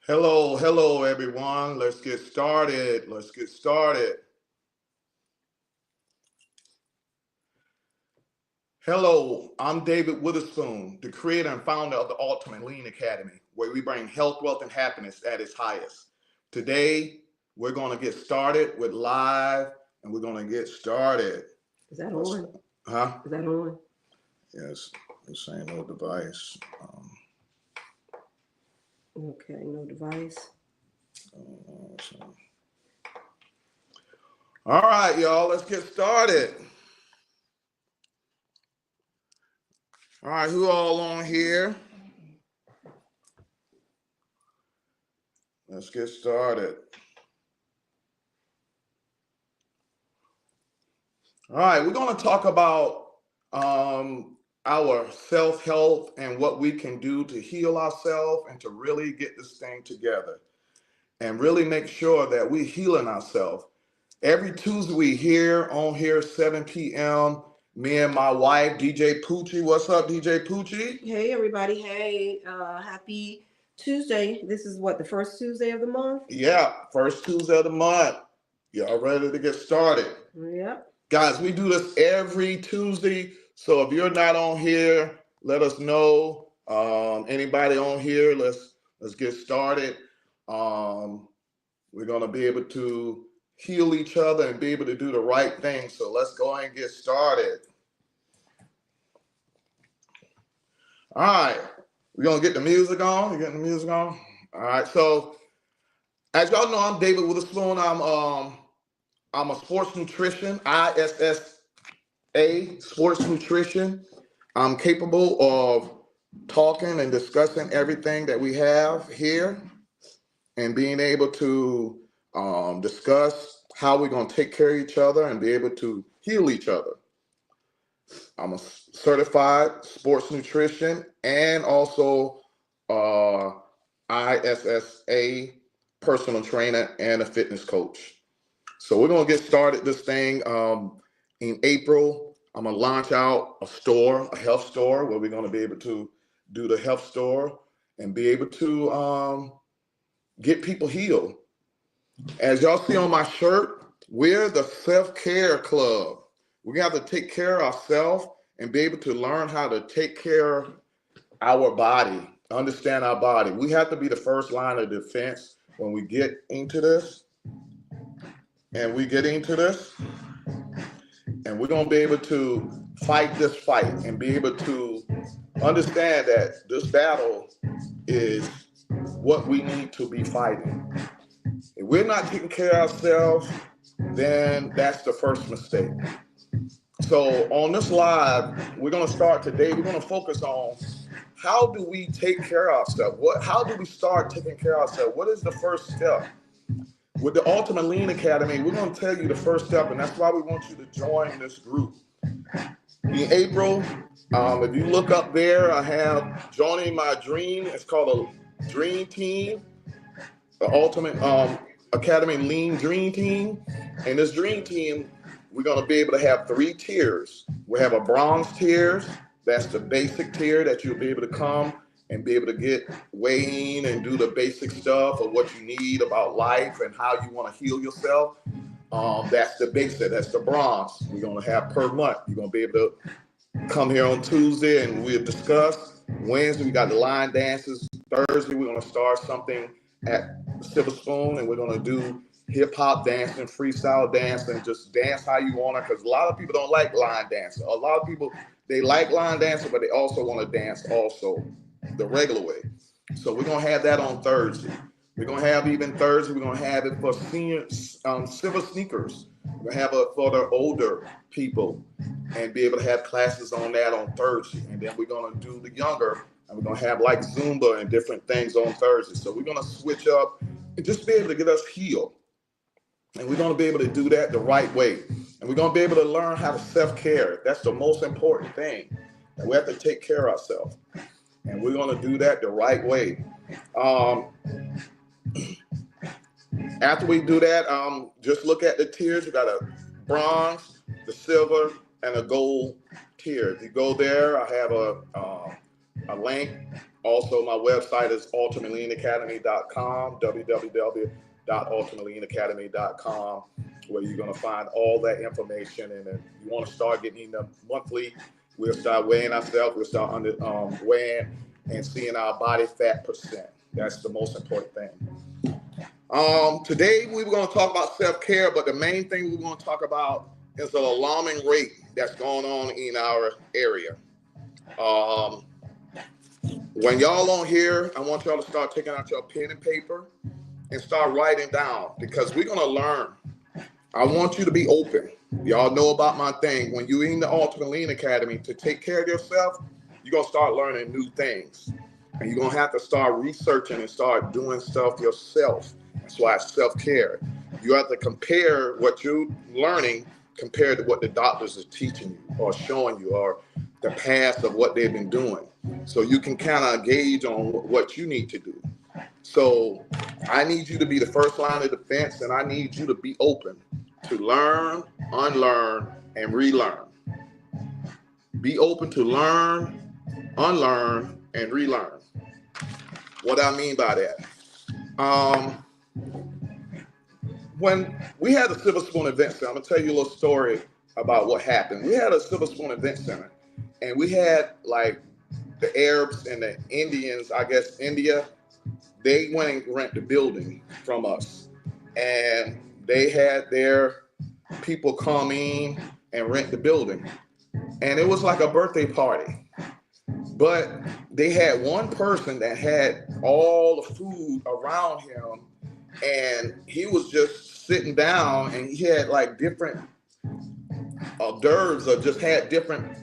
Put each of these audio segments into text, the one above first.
Hello, hello, everyone. Let's get started. Let's get started. Hello, I'm David Witherspoon, the creator and founder of the Ultimate Lean Academy, where we bring health, wealth, and happiness at its highest. Today, we're going to get started with live, and we're going to get started. Is that on? Huh? Is that on? Yes, this ain't no device. Okay, no device. All right, y'all, let's get started. All right, who all on here? Let's get started. All right, we're going to talk about our self-help and what we can do to heal ourselves and to really get this thing together and really make sure that we're healing ourselves. Every Tuesday we on here 7 p.m. Me and my wife, DJ Poochie. What's up, DJ Poochie? Hey, everybody. Hey, happy Tuesday. This is what, the first Tuesday of the month? Yeah, first Tuesday of the month. Y'all ready to get started? Yep. Guys, we do this every Tuesday. So if you're not on here, let us know. Anybody on here, let's get started. We're gonna be able to heal each other and be able to do the right thing. So let's go ahead and get started. All right, we're gonna get the music on. You getting the music on? All right. So as y'all know, I'm David Witherspoon. I'm a sports nutrition, ISSA sports nutrition. I'm capable of talking and discussing everything that we have here and being able to discuss how we're going to take care of each other and be able to heal each other. I'm a certified sports nutrition and also ISSA personal trainer and a fitness coach. So we're going to get started this thing in April. I'm going to launch out a store, a health store, where we're going to be able to do the health store and be able to get people healed. As y'all see on my shirt, we're the self-care club. We have to take care of ourselves and be able to learn how to take care of our body, understand our body. We have to be the first line of defense when we get into this. And we get into this, and we're going to be able to fight this fight and be able to understand that this battle is what we need to be fighting. If we're not taking care of ourselves, then that's the first mistake. So on this live, we're going to start today. We're going to focus on how do we take care of ourselves? How do we start taking care of ourselves? What is the first step? With the Ultimate Lean Academy, we're going to tell you the first step, and that's why we want you to join this group. In April, if you look up there, I have joining my dream. It's called a Dream Team, the Ultimate Academy Lean Dream Team. And this Dream Team, we're going to be able to have 3 tiers. We have a bronze tier. That's the basic tier that you'll be able to come and be able to get weigh in and do the basic stuff of what you need about life and how you want to heal yourself. That's the basic, that's the bronze. We're going to have per month. You're going to be able to come here on Tuesday and we'll discuss. Wednesday, we got the line dances. Thursday, we're going to start something at Silver Spoon and we're going to do hip hop dancing, freestyle dancing, just dance how you want it. Because a lot of people don't like line dancing. A lot of people, they like line dancing, but they also want to dance also the regular way. So we're going to have that on Thursday. We're going to have even Thursday, we're going to have it for senior silver sneakers. We're going to have it for the older people and be able to have classes on that on Thursday. And then we're going to do the younger, and we're going to have like Zumba and different things on Thursday. So we're going to switch up and just be able to get us healed. And we're going to be able to do that the right way. And we're going to be able to learn how to self-care. That's the most important thing. And we have to take care of ourselves. And we're going to do that the right way. After we do that, just look at the tiers. We got a bronze, the silver, and a gold tier. If you go there, I have a link Also, my website is ultimateleanacademy.com, www.ultimateleanacademy.com, where you're going to find all that information. And if you want to start getting them monthly, we'll start weighing ourselves. We'll start weighing and seeing our body fat percent. That's the most important thing. Today we were going to talk about self-care, but the main thing we're going to talk about is the alarming rate that's going on in our area. When y'all on here, I want y'all to start taking out your pen and paper and start writing down, because we're going to learn. I want you to be open. Y'all know about my thing. When you're in the Ultimate Lean Academy, to take care of yourself, you're going to start learning new things. And you're going to have to start researching and start doing stuff yourself. That's why it's self-care. You have to compare what you're learning compared to what the doctors are teaching you or showing you, or the past of what they've been doing. So you can kind of gauge on what you need to do. So I need you to be the first line of defense, and I need you to be open to learn, unlearn, and relearn. Be open to learn, unlearn, and relearn. What I mean by that? When we had the Silver Spoon Event Center, I'm going to tell you a little story about what happened. We had a Silver Spoon Event Center, and we had like the Arabs and the Indians, I guess India, they went and rent the building from us. And they had their people come in and rent the building. And it was like a birthday party. But they had one person that had all the food around him, and he was just sitting down, and he had like different hors d'oeuvres, or just had different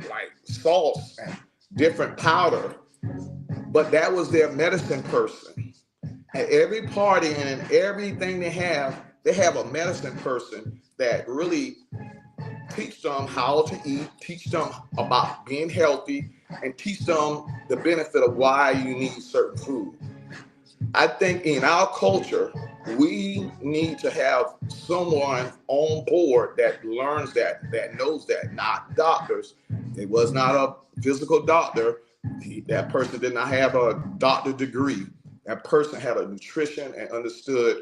like sauce and different powder. But that was their medicine person. At every party and in everything they have a medicine person that really teach them how to eat, teach them about being healthy, and teach them the benefit of why you need certain food. I think in our culture, we need to have someone on board that learns that knows that, not doctors. It was not a physical doctor. That person did not have a doctor degree. That person had a nutrition and understood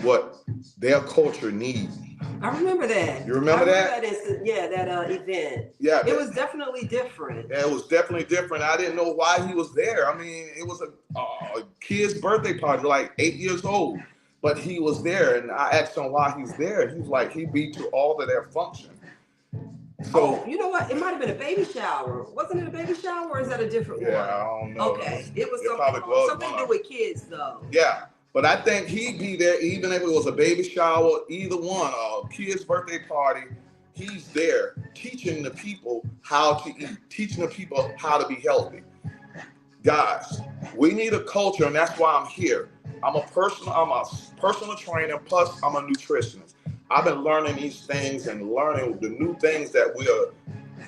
what their culture needs. I remember that. You remember that? That event. Yeah. It was definitely different. Yeah, it was definitely different. I didn't know why he was there. I mean, it was a kid's birthday party, like 8 years old. But he was there, and I asked him why he's there. And he was like, he be to all of their function. So, you know what? It might have been a baby shower. Wasn't it a baby shower, or is that a different one? Yeah, I don't know. Okay. It was something to do with kids, though. Yeah. But I think he'd be there even if it was a baby shower, either one, a kid's birthday party. He's there teaching the people how to eat, teaching the people how to be healthy. Guys, we need a culture, and that's why I'm here. I'm a personal trainer, plus I'm a nutritionist. I've been learning these things and learning the new things that we are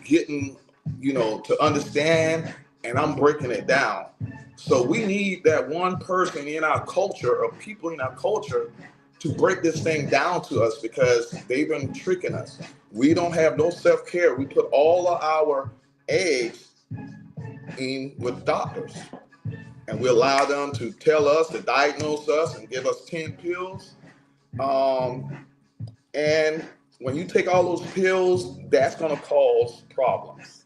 getting, to understand, and I'm breaking it down. So we need that one person in our culture, or people in our culture, to break this thing down to us, because they've been tricking us. We don't have no self-care. We put all of our eggs in with doctors, and we allow them to tell us, to diagnose us, and give us 10 pills. And when you take all those pills, that's going to cause problems.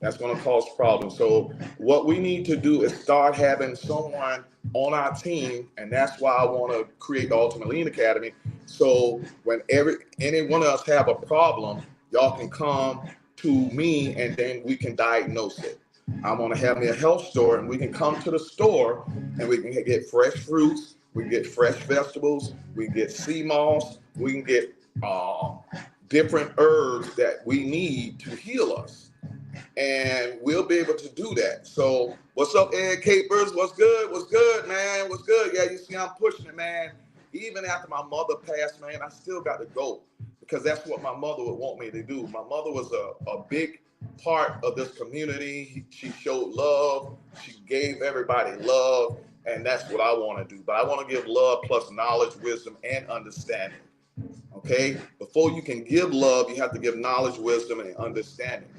That's going to cause problems. So what we need to do is start having someone on our team, and that's why I want to create the Ultimate Lean Academy. So when any one of us have a problem, y'all can come to me, and then we can diagnose it. I want to have me a health store, and we can come to the store, and we can get fresh fruits, we can get fresh vegetables, we can get sea moss, we can get different herbs that we need to heal us. And we'll be able to do that. So what's up, Ed Capers? What's good? What's good, man? What's good? Yeah, you see I'm pushing it, man. Even after my mother passed, man, I still got to go, because that's what my mother would want me to do. My mother was a big part of this community. She showed love. She gave everybody love, and that's what I want to do. But I want to give love plus knowledge, wisdom, and understanding. Okay? Before you can give love, you have to give knowledge, wisdom, and understanding.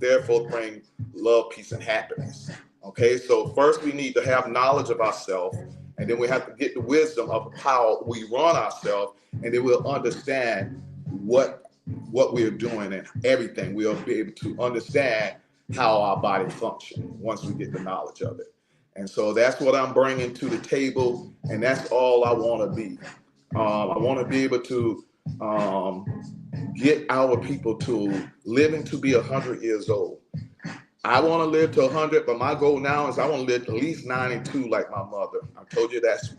Therefore, bring love, peace, and happiness. Okay, so first we need to have knowledge of ourselves, and then we have to get the wisdom of how we run ourselves, and then we'll understand what we're doing and everything. We'll be able to understand how our body functions once we get the knowledge of it. And so that's what I'm bringing to the table, and that's all I want to be. I want to be able to get our people to living to be 100 years old. I want to live to 100, but my goal now is I want to live at least 92 like my mother. I told you that's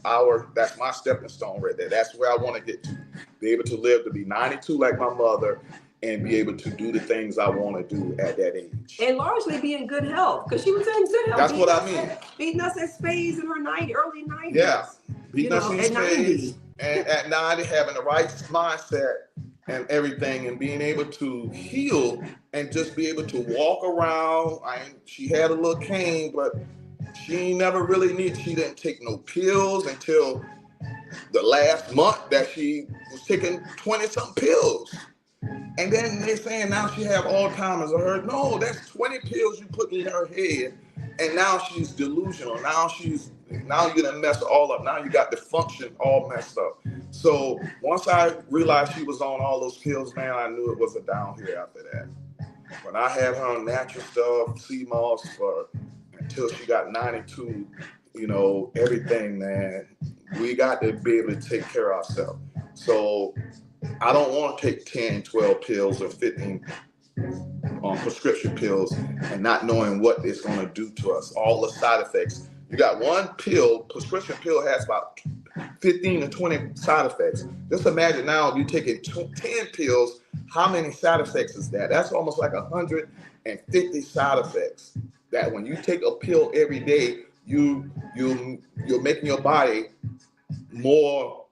my stepping stone right there. That's where I want to get to. Be able to live to be 92 like my mother and be able to do the things I want to do at that age. And largely be in good health, because she was in good health. That's what I mean. Beating us at spades in her early 90s. Yeah, beating us in at spades. 90. And at 90, having the right mindset and everything, and being able to heal and just be able to walk around. She had a little cane, but she didn't take no pills until the last month that she was taking 20-something pills. And then they're saying now she have Alzheimer's. I heard, no, that's 20 pills you put in her head. And now she's delusional. Now you're gonna mess all up. Now you got the function all messed up. So once I realized she was on all those pills, man, I knew it was a downhill after that. When I had her on natural stuff, sea moss until she got 92, everything, man, we got to be able to take care of ourselves. So I don't want to take 10, 12 pills or 15 prescription pills and not knowing what it's going to do to us, all the side effects. You got one prescription pill has about 15 to 20 side effects. Just imagine now if you're taking 10 pills, how many side effects is that? That's almost like 150 side effects. That when you take a pill every day, you're making your body more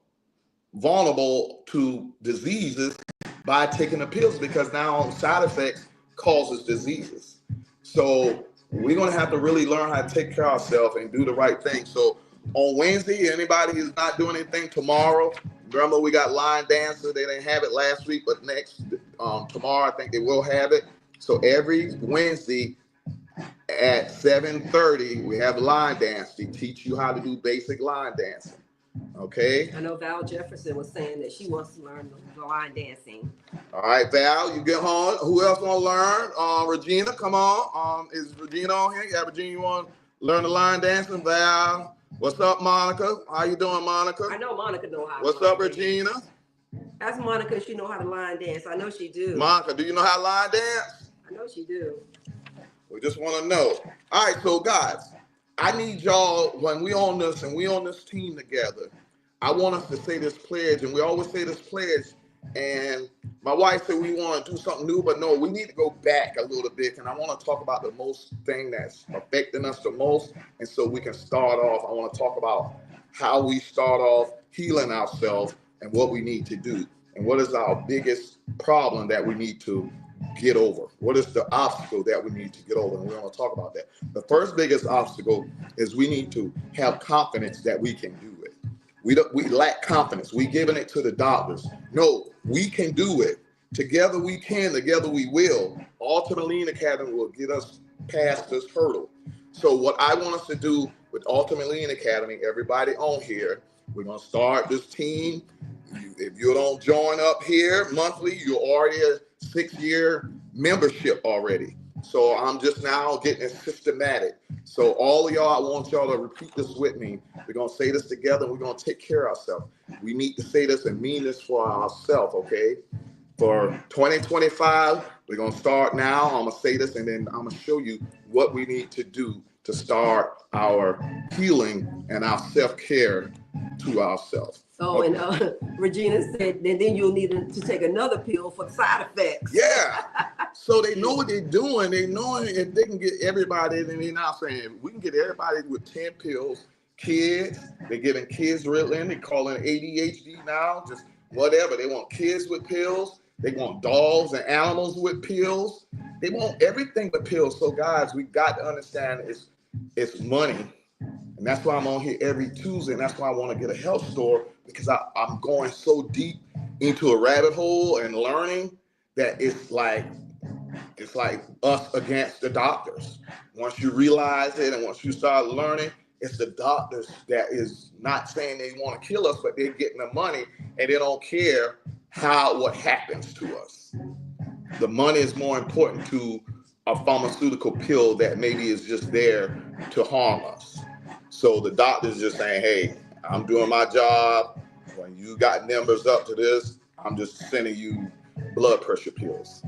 vulnerable to diseases by taking the pills, because now side effects causes diseases. So we're going to have to really learn how to take care of ourselves and do the right thing. So on Wednesday, anybody who's not doing anything tomorrow, remember we got line dancer. They didn't have it last week, but tomorrow I think they will have it. So every Wednesday at 7:30, we have line dance. They teach you how to do basic line dancing. Okay. I know Val Jefferson was saying that she wants to learn the line dancing. All right, Val, you get home. Who else want to learn? Regina, come on. Is Regina on here? Yeah, Regina, you want to learn the line dancing? Val, what's up, Monica? How you doing, Monica? I know Monica know how. What's up, Regina? Ask Monica if she know how to line dance. I know she do. Monica, do you know how to line dance? I know she do. We just want to know. All right, so guys, I need y'all, when we on this team together, I want us to say this pledge, and we always say this pledge, and my wife said we want to do something new, but no, we need to go back a little bit, and I want to talk about the most thing that's affecting us the most, and so we can start off. I want to talk about how we start off healing ourselves and what we need to do, and what is our biggest problem that we need to get over. What is the obstacle that we need to get over? And we're going to talk about that. The first biggest obstacle is we need to have confidence that we can do it. We lack confidence. We giving it to the doctors. No, we can do it. Together we can, together we will. Ultimate Lean Academy will get us past this hurdle. So what I want us to do with Ultimate Lean Academy, everybody on here, we're going to start this team. If you don't join up here monthly, you're already a 6-year membership already. So I'm just now getting it systematic. So all of y'all, I want y'all to repeat this with me. We're going to say this together. We're going to take care of ourselves. We need to say this and mean this for ourselves, okay? For 2025, we're going to start now. I'm going to say this, and then I'm going to show you what we need to do to start our healing and our self-care to ourselves. Oh, okay. And Regina said, and then you'll need to take another pill for the side effects. Yeah. So they know what they're doing. They know if they can get everybody, then they're not saying we can get everybody with 10 pills. Kids, they're giving kids Ritalin. They call it ADHD now, just whatever. They want kids with pills. They want dogs and animals with pills. They want everything but pills. So guys, we got to understand it's money. And that's why I'm on here every Tuesday. And that's why I want to get a health store, because I'm going so deep into a rabbit hole and learning that it's like us against the doctors. once you realize it and once you start learning, it's the doctors that is not saying they want to kill us, but they're getting the money and they don't care what happens to us. The money is more important to a pharmaceutical pill that maybe is just there to harm us. So the doctor's just saying, hey, I'm doing my job. When you got numbers up to this, I'm just sending you blood pressure pills.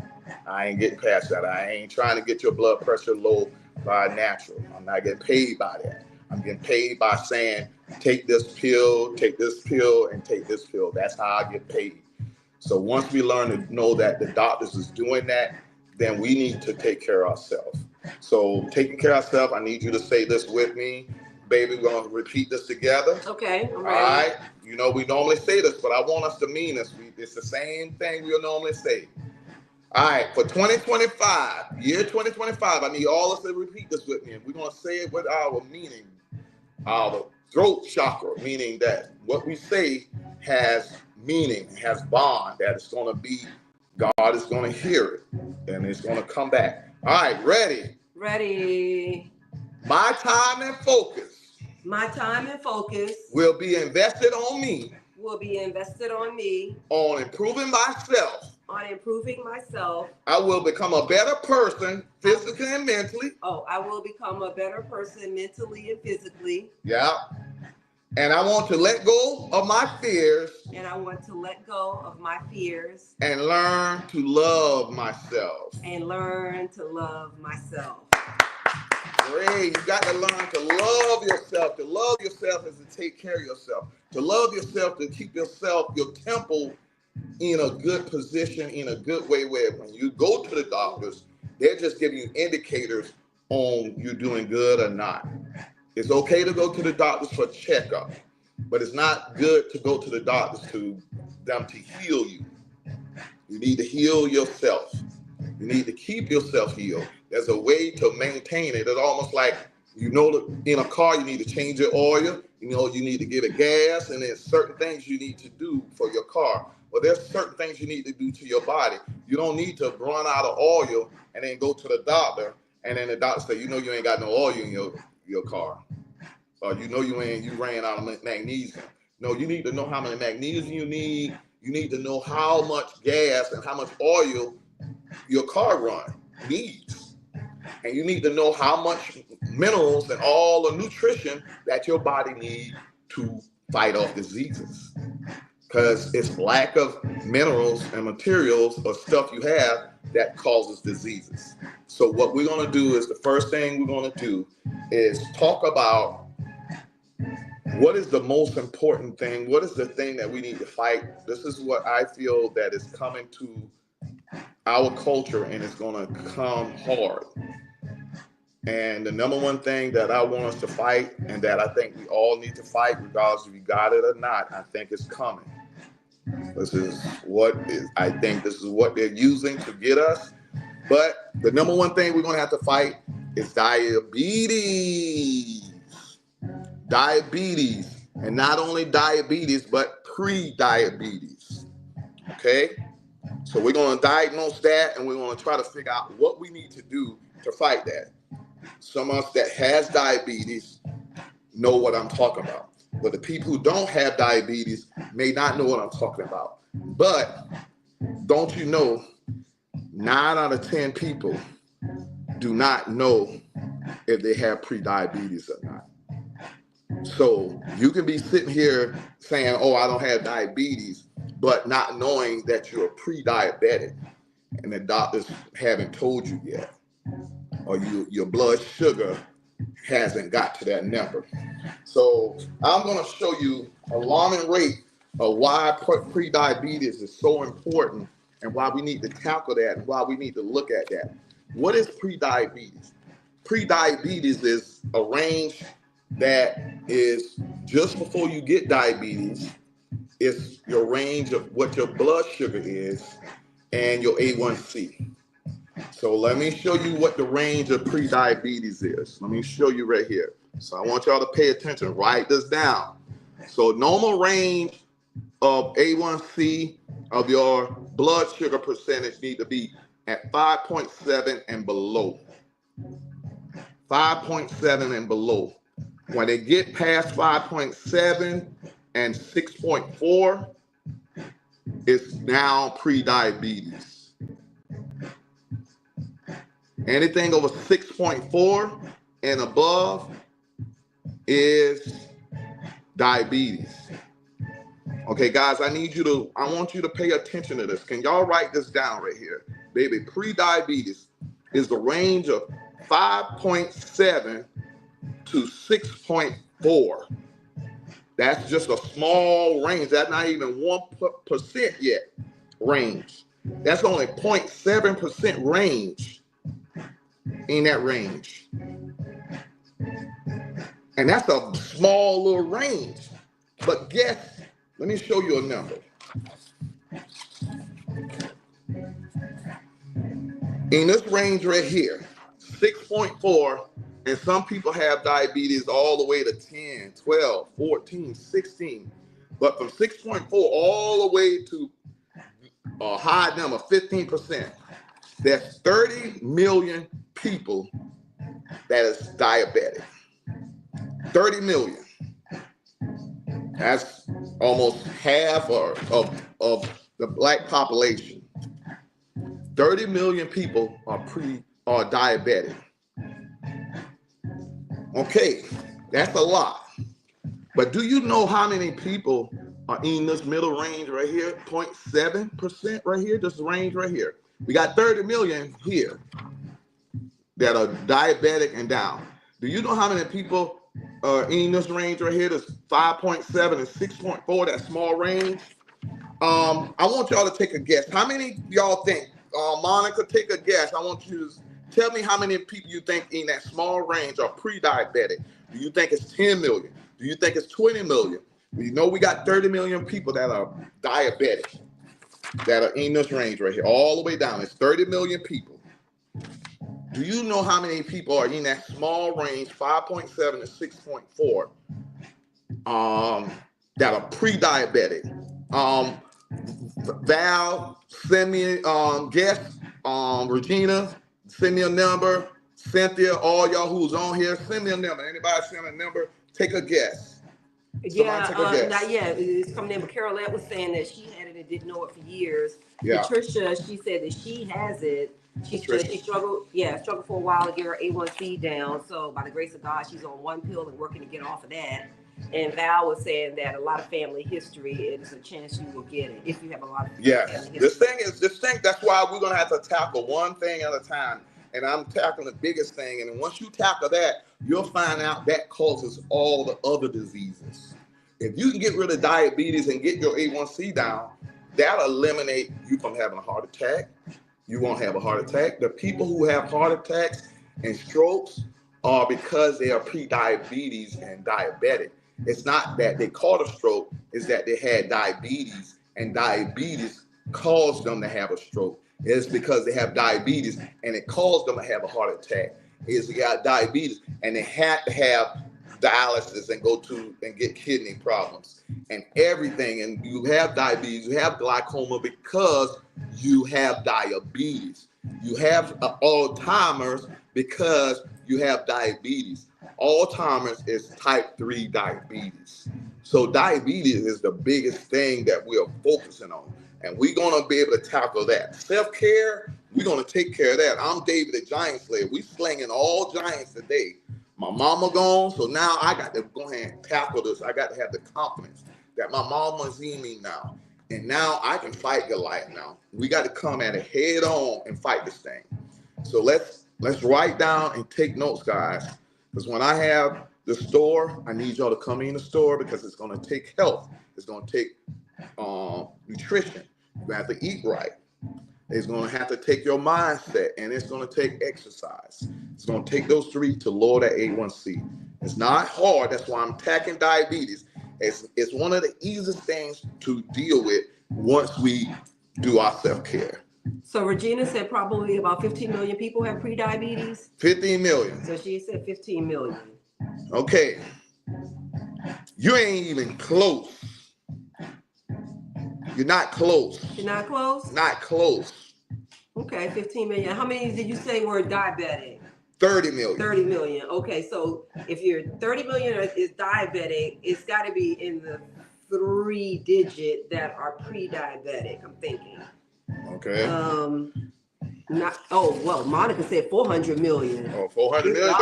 I ain't getting past that. I ain't trying to get your blood pressure low by natural. I'm not getting paid by that. I'm getting paid by saying, take this pill, and take this pill. That's how I get paid. So once we learn to know that the doctors is doing that, then we need to take care of ourselves. So taking care of ourselves, I need you to say this with me. Baby, we're going to repeat this together. Okay, I'm ready. All right. You know, we normally say this, but I want us to mean this. It's the same thing we'll normally say. All right, for 2025, year 2025, I need all of us to repeat this with me. And we're going to say it with our meaning, our throat chakra, meaning that what we say has meaning, has bond, that it's going to be, God is going to hear it, and it's going to come back. All right, ready? Ready. My time and focus. My time and focus will be invested on me. Will be invested on me. On improving myself. On improving myself. I will become a better person physically and mentally. Oh, I will become a better person mentally and physically. Yeah. And I want to let go of my fears. And I want to let go of my fears. And learn to love myself. And learn to love myself. Great. You got to learn to love yourself. To love yourself is to take care of yourself. To love yourself, to keep yourself, your temple in a good position, in a good way, where when you go to the doctors, they're just giving you indicators on you doing good or not. It's okay to go to the doctors for checkup, but it's not good to go to the doctors to them to heal you. You need to heal yourself. You need to keep yourself healed. There's a way to maintain it. It's almost like, you know, in a car, you need to change your oil. You know, you need to get a gas, and there's certain things you need to do for your car. Well, there's certain things you need to do to your body. You don't need to run out of oil and then go to the doctor, and then the doctor say, you know, you ain't got no oil in your car. Or you know you ran out of magnesium. No, you need to know how much magnesium you need. You need to know how much gas and how much oil your car needs. And you need to know how much minerals and all the nutrition that your body needs to fight off diseases. Because it's lack of minerals and materials or stuff you have that causes diseases. So what we're going to do is, the first thing we're going to do is talk about what is the most important thing. What is the thing that we need to fight? This is what I feel that is coming to our culture, and it's going to come hard. And the number one thing that I want us to fight, and that I think we all need to fight, regardless if we got it or not, I think it's coming. I think this is what they're using to get us. But the number one thing we're going to have to fight is diabetes. Diabetes. And not only diabetes, but pre-diabetes. Okay? So we're going to diagnose that, and we're going to try to figure out what we need to do to fight that. Some of us that has diabetes know what I'm talking about. But the people who don't have diabetes may not know what I'm talking about. But don't you know, 9 out of 10 people do not know if they have pre-diabetes or not. So you can be sitting here saying, oh, I don't have diabetes, but not knowing that you're pre-diabetic and the doctors haven't told you yet, or your blood sugar hasn't got to that number. So I'm going to show you alarming rate of why pre-diabetes is so important, and why we need to tackle that, and why we need to look at that. What is pre-diabetes? Pre-diabetes is a range that is just before you get diabetes. It's your range of what your blood sugar is and your A1C. So let me show you what the range of pre-diabetes is. Let me show you right here. So I want y'all to pay attention. Write this down. So normal range of A1C of your blood sugar percentage need to be at 5.7 and below. 5.7 and below. When they get past 5.7 and 6.4, it's now pre-diabetes. Anything over 6.4 and above is diabetes. Okay, guys, I want you to pay attention to this. Can y'all write this down right here? Baby, pre-diabetes is the range of 5.7 to 6.4. That's just a small range. That's not even 1% yet range. That's only 0.7% range in that range. And that's a small little range. But guess, let me show you a number. In this range right here, 6.4, and some people have diabetes all the way to 10, 12, 14, 16. But from 6.4 all the way to a high number, 15%, there's 30 million people that is diabetic. 30 million. That's almost half of the black population. 30 million people are diabetic. Okay, that's a lot. But do you know how many people are in this middle range right here? 0.7% right here, this range right here. We got 30 million here that are diabetic and down. Do you know how many people are in this range right here? This 5.7 and 6.4, that small range. I want y'all to take a guess. How many y'all think? Monica, take a guess. I want you to tell me how many people you think in that small range are pre-diabetic. Do you think it's 10 million? Do you think it's 20 million? You know we got 30 million people that are diabetic that are in this range right here, all the way down. It's 30 million people. Do you know how many people are in that small range, 5.7 to 6.4, that are pre-diabetic? Val, send me guess. Regina, send me a number. Cynthia, all y'all who's on here, send me a number. Anybody send a number? Take a guess. Yeah, not yet. It's coming in, but Carolette was saying that she had it and didn't know it for years. Yeah. Patricia, she said that she has it. She struggled for a while to get her A1C down. So by the grace of God, she's on one pill and working to get off of that. And Val was saying that a lot of family history, it's a chance you will get it if you have a lot of family history. This thing, that's why we're gonna have to tackle one thing at a time. And I'm tackling the biggest thing. And once you tackle that, you'll find out that causes all the other diseases. If you can get rid of diabetes and get your A1C down, that'll eliminate you from having a heart attack. You won't have a heart attack. The people who have heart attacks and strokes are because they are pre-diabetes and diabetic. It's not that they caught a stroke, it's that they had diabetes, and diabetes caused them to have a stroke. It's because they have diabetes and it caused them to have a heart attack. It's they got diabetes and they had to have dialysis and go to and get kidney problems and everything. And you have diabetes, you have glaucoma because you have diabetes. You have Alzheimer's because you have diabetes. Alzheimer's is type 3 diabetes. So diabetes is the biggest thing that we are focusing on. And we're going to be able to tackle that. Self-care, we're going to take care of that. I'm David the Giant Slayer. We slinging all giants today. My mama gone, so now I got to go ahead and tackle this. I got to have the confidence that my mama's in me now. And now I can fight Goliath now. We got to come at it head on and fight this thing. So let's write down and take notes, guys. Because when I have the store, I need y'all to come in the store because it's going to take health. It's going to take nutrition. You have to eat right. It's going to have to take your mindset, and it's going to take exercise. It's going to take those three to lower that A1C. It's not hard. That's why I'm attacking diabetes. It's one of the easiest things to deal with once we do our self-care. So Regina said probably about 15 million people have pre-diabetes. 15 million. So she said 15 million. Okay. You ain't even close. You're not close. You're not close? Not close. Okay, 15 million. How many did you say were diabetic? 30 million. 30 million. Okay, so if you're 30 million is diabetic, it's got to be in the 3-digit that are pre-diabetic. I'm thinking. Okay. Not. Oh well, Monica said 400 million. Oh, 400 million.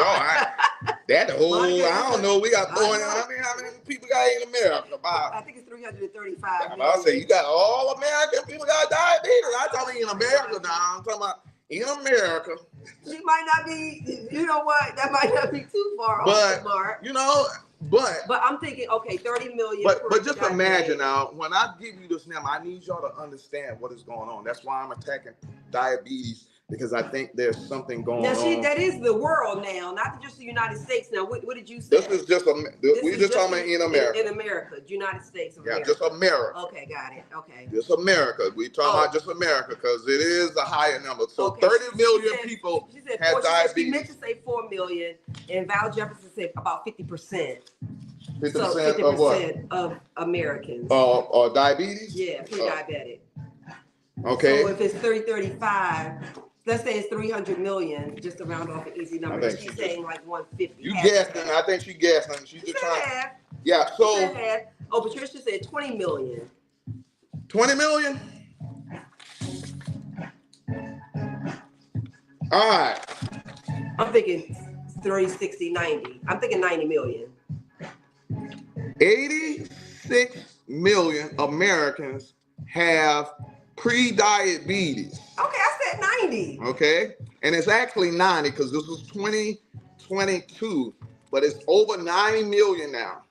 That whole, Monica, I don't know. We got I 400. know. How many people got in America? About. I think it's 335 million. I'll say you got all American people got diabetes. I'm talking in America now. I'm talking about in America. She might not be. You know what? That might not be too far off the mark. You know, but I'm thinking, okay, 30 million. But just imagine now, when I give you this number, I need y'all to understand what is going on. That's why I'm attacking diabetes, because I think there's something going on. That is the world now, not just the United States. Now, what did you say? This is just we're just talking about in America. In America, United States of America. Yeah, just America. Okay, got it. Okay. Just America. We talking about just America because it is a higher number. So 30 million people have diabetes. She meant to say 4 million, and Val Jefferson said about 50%. 50% so 50% of what? Of Americans. Or diabetes? Yeah, pre-diabetic. Okay. So if it's 35, let's say it's 300 million, just to round off an easy number. She's saying like 150. You guessing? I think she guessing. She's just trying. Half. Yeah. So. Oh, Patricia said 20 million. 20 million. All right. I'm thinking 30, 60, 90. I'm thinking 90 million. 86 million Americans have pre-diabetes. Okay, I said 90. Okay, and it's actually 90 because this was 2022, but it's over 90 million now.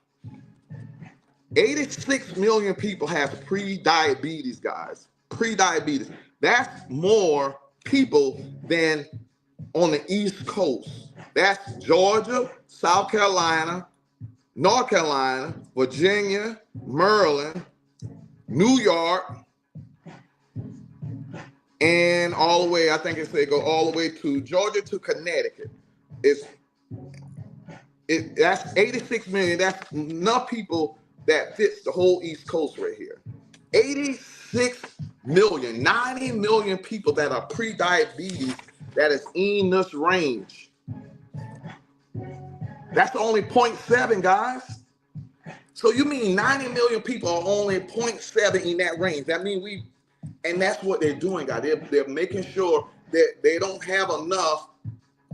86 million people have pre-diabetes, guys. Pre-diabetes. That's more people than on the East Coast. That's Georgia, South Carolina, North Carolina, Virginia, Maryland, New York, and all the way, I think they go all the way to Georgia to Connecticut. That's 86 million. That's enough people that fits the whole East Coast right here. 86 million, 90 million people that are pre-diabetes that is in this range. That's only 0.7, guys. So you mean 90 million people are only 0.7 in that range. That means and that's what they're doing, guys. They're making sure that they don't have enough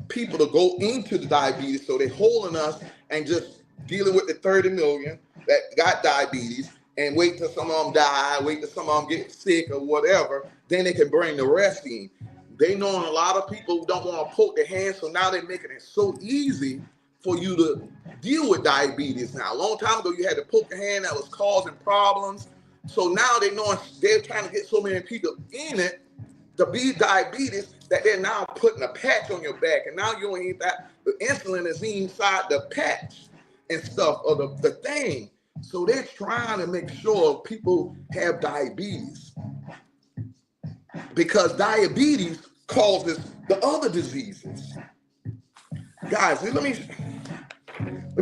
people to go into the diabetes. So they're holding us and just dealing with the 30 million that got diabetes and wait till some of them die, wait till some of them get sick or whatever. Then they can bring the rest in. They know a lot of people don't want to poke their hands, so now they're making it so easy for you to deal with diabetes now. A long time ago, you had to poke a hand that was causing problems. So now they're trying to get so many people in it to be diabetes that they're now putting a patch on your back. And now you don't eat that. The insulin is inside the patch and stuff, or the thing. So they're trying to make sure people have diabetes, because diabetes causes the other diseases. Guys, let me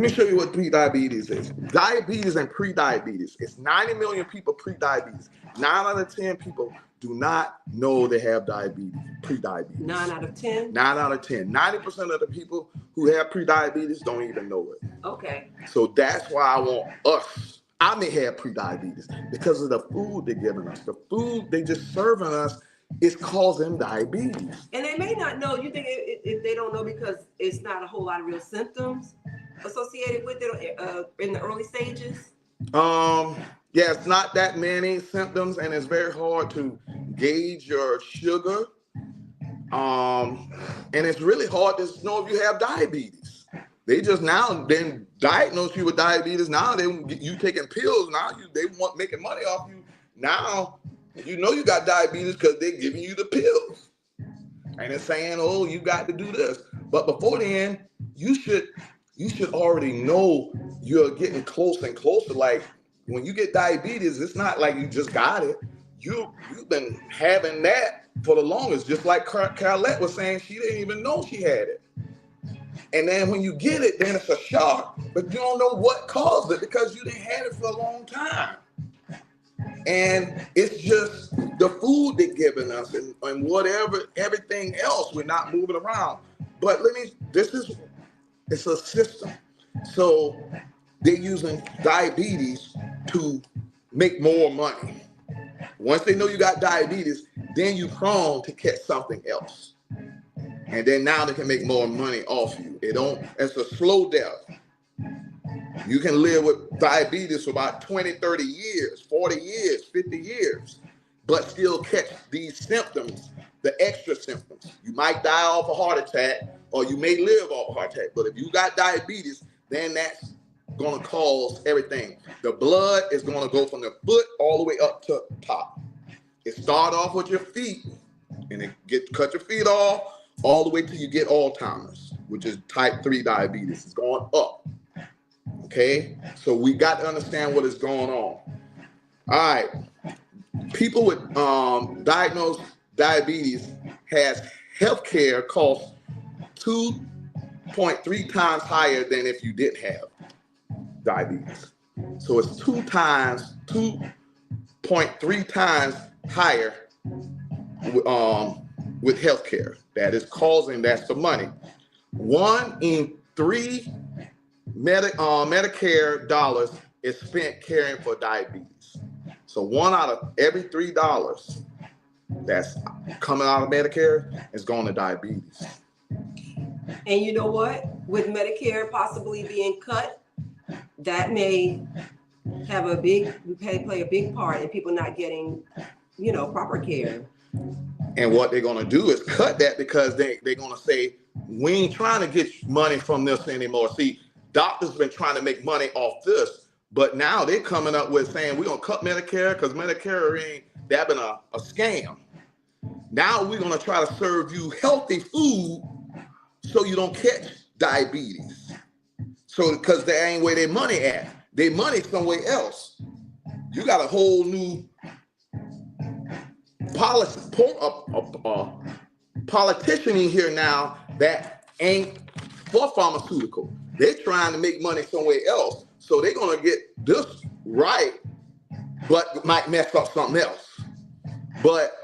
show you what pre-diabetes is. Diabetes and pre-diabetes. It's 90 million people pre-diabetes. 9 out of 10 people do not know they have diabetes, pre-diabetes. 9 out of 10? 9 out of 10. 90% of the people who have pre-diabetes don't even know it. Okay. So that's why I want us. I may have pre-diabetes because of the food they're giving us. The food they just serving us is causing diabetes. And they may not know. You think if they don't know because it's not a whole lot of real symptoms associated with it in the early stages? Yeah, it's not that many symptoms, and it's very hard to gauge your sugar. And it's really hard to know if you have diabetes. They just now then diagnose you with diabetes. Now you taking pills. Now they want making money off you. Now you know you got diabetes because they're giving you the pills. And it's saying, oh, you got to do this. But before then, you should already know you're getting closer and closer. Like when you get diabetes, it's not like you just got it. You've been having that for the longest. Just like Carlette was saying, she didn't even know she had it. And then when you get it, then it's a shock, but you don't know what caused it because you didn't have it for a long time. And it's just the food they're giving us and whatever, everything else, we're not moving around. but it's a system. So they're using diabetes to make more money. Once they know you got diabetes, then you're prone to catch something else. And then now they can make more money off you. It's a slow death. You can live with diabetes for about 20, 30 years, 40 years, 50 years, but still catch these symptoms, the extra symptoms. You might die off a heart attack, or you may live off a heart attack. But if you got diabetes, then that's going to cause everything. The blood is going to go from the foot all the way up to the top. It start off with your feet, and cut your feet off all the way till you get Alzheimer's, which is type 3 diabetes. It's going up. Okay, so we got to understand what is going on. All right, people with diagnosed diabetes has healthcare costs 2.3 times higher than if you didn't have diabetes. So it's 2.3 times higher with healthcare. That's the money. 1 in 3 Medicare dollars is spent caring for diabetes. So 1 out of every $3 that's coming out of Medicare is going to diabetes. And you know what? With Medicare possibly being cut, that may have play a big part in people not getting, proper care. And what they're going to do is cut that, because they're going to say, we ain't trying to get money from this anymore. See, doctors been trying to make money off this, but now they're coming up with saying we're going to cut Medicare because Medicare been a scam. Now we're going to try to serve you healthy food so you don't catch diabetes. So because that ain't where their money at. Their money somewhere else. You got a whole new politician in here now that ain't for pharmaceutical. They're trying to make money somewhere else. So they're going to get this right, but might mess up something else. But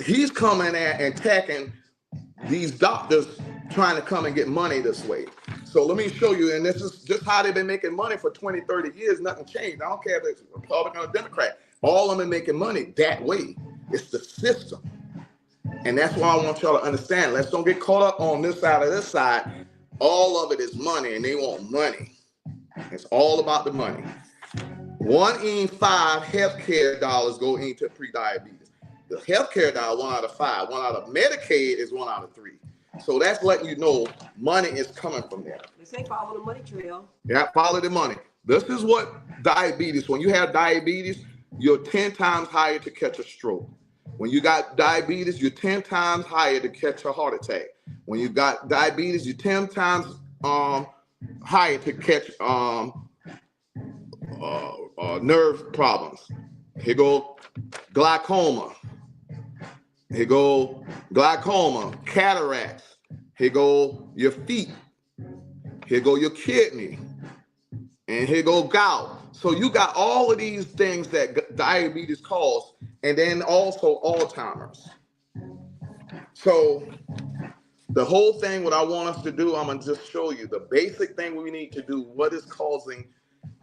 he's coming at and attacking these doctors trying to come and get money this way. So let me show you, and this is just how they've been making money for 20, 30 years. Nothing changed. I don't care if it's Republican or Democrat. All of them are making money that way. It's the system. And that's why I want y'all to understand. Let's don't get caught up on this side or this side. All of it is money, and they want money. It's all about the money. 1 in 5 healthcare dollars go into pre-diabetes. The healthcare dollar, 1 out of 5. 1 out of Medicaid is 1 out of 3. So that's letting you know money is coming from there. They say follow the money trail. Yeah, follow the money. This is what diabetes, when you have diabetes, you're 10 times higher to catch a stroke. When you got diabetes, you're 10 times higher to catch a heart attack. When you got diabetes, you're 10 times higher to catch nerve problems. Here go glaucoma. Here go glaucoma, cataracts. Here go your feet. Here go your kidney. And here go gout. So you got all of these things that diabetes causes, and then also Alzheimer's. So the whole thing, what I want us to do, I'm gonna just show you the basic thing we need to do. What is causing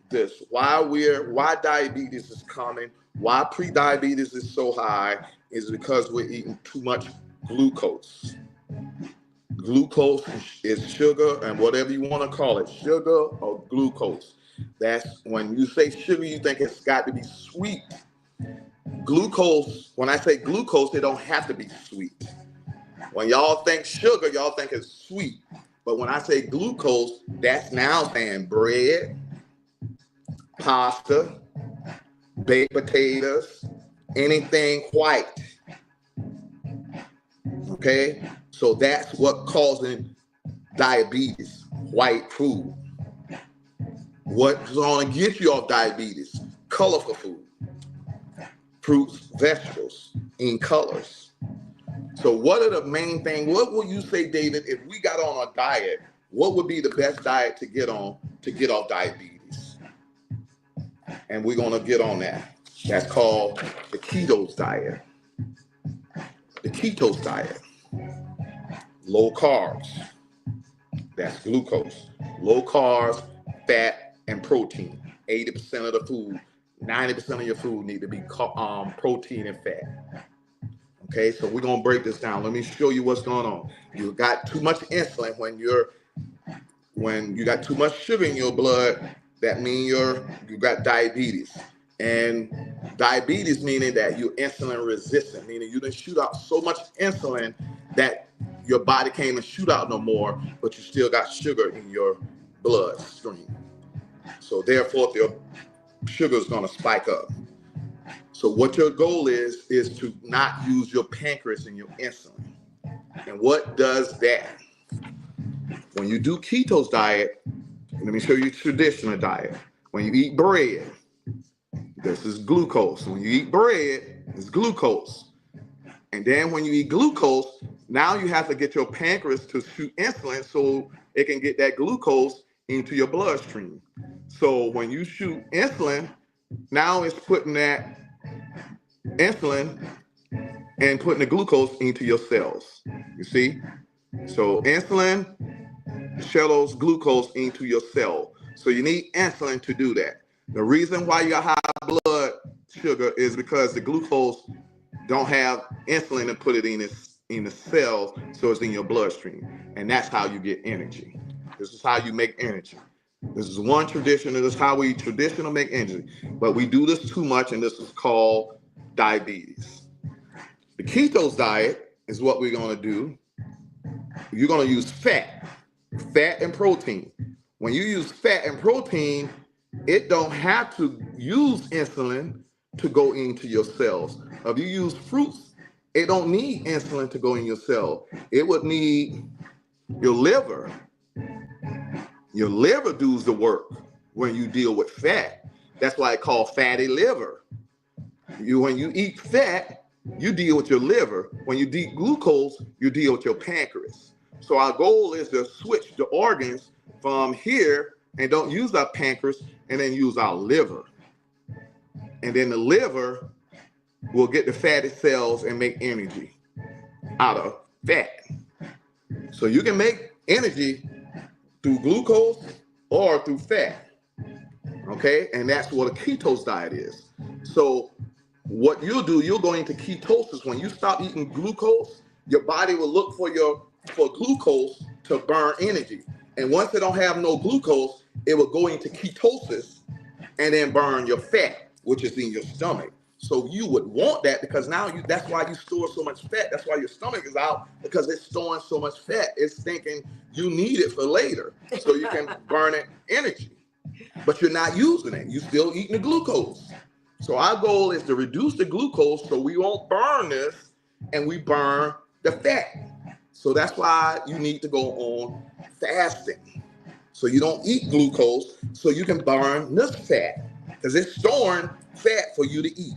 this? Why diabetes is coming? Why pre-diabetes is so high? Is because we're eating too much glucose. Glucose is sugar, and whatever you want to call it, sugar or glucose. That's when you say sugar, you think it's got to be sweet. Glucose, when I say glucose, it don't have to be sweet. When y'all think sugar, y'all think it's sweet. But when I say glucose, that's now saying bread, pasta, baked potatoes, anything white. Okay? So that's what causing diabetes, white food. What's going to get you off diabetes? Colorful food. Fruits, vegetables, in colors. So what are the main things? What would you say, David, if we got on a diet, what would be the best diet to get on to get off diabetes? And we're going to get on that. That's called the ketos diet. The ketos diet. Low carbs, that's glucose. Low carbs, fat, and protein. 80% of the food, 90% of your food need to be protein and fat. Okay, so we're gonna break this down. Let me show you what's going on. You got too much insulin when you got too much sugar in your blood. That means you got diabetes, and diabetes meaning that you're insulin resistant, meaning you didn't shoot out so much insulin that your body can't even shoot out no more, but you still got sugar in your bloodstream. So therefore, your sugar is gonna spike up. So what your goal is to not use your pancreas and your insulin. And what does that? When you do keto diet, let me show you traditional diet. When you eat bread, this is glucose. When you eat bread, it's glucose. And then when you eat glucose, now you have to get your pancreas to shoot insulin so it can get that glucose into your bloodstream. So when you shoot insulin, now it's putting that insulin and putting the glucose into your cells. You see? So insulin shuttles glucose into your cell. So you need insulin to do that. The reason why you got high blood sugar is because the glucose don't have insulin to put it in the cells, so it's in your bloodstream. And that's how you get energy. This is how you make energy. This is one tradition, and this is how we traditionally make energy. But we do this too much, and this is called diabetes. The keto diet is what we're going to do. You're going to use fat and protein. When you use fat and protein, it don't have to use insulin to go into your cells. If you use fruits, it don't need insulin to go in your cell. It would need your liver. Your liver does the work when you deal with fat. That's why it's called fatty liver. When you eat fat, you deal with your liver. When you eat glucose, you deal with your pancreas. So our goal is to switch the organs from here and don't use our pancreas and then use our liver. And then the liver will get the fatty cells and make energy out of fat. So you can make energy through glucose or through fat. Okay, and that's what a keto diet is. So what you'll do, you'll go into ketosis. When you stop eating glucose, your body will look for glucose to burn energy. And once it don't have no glucose, it will go into ketosis and then burn your fat, which is in your stomach. So you would want that because now that's why you store so much fat. That's why your stomach is out, because it's storing so much fat. It's thinking you need it for later so you can burn it energy. But you're not using it. You're still eating the glucose. So our goal is to reduce the glucose so we won't burn this and we burn the fat. So that's why you need to go on fasting. So you don't eat glucose so you can burn this fat because it's storing fat for you to eat.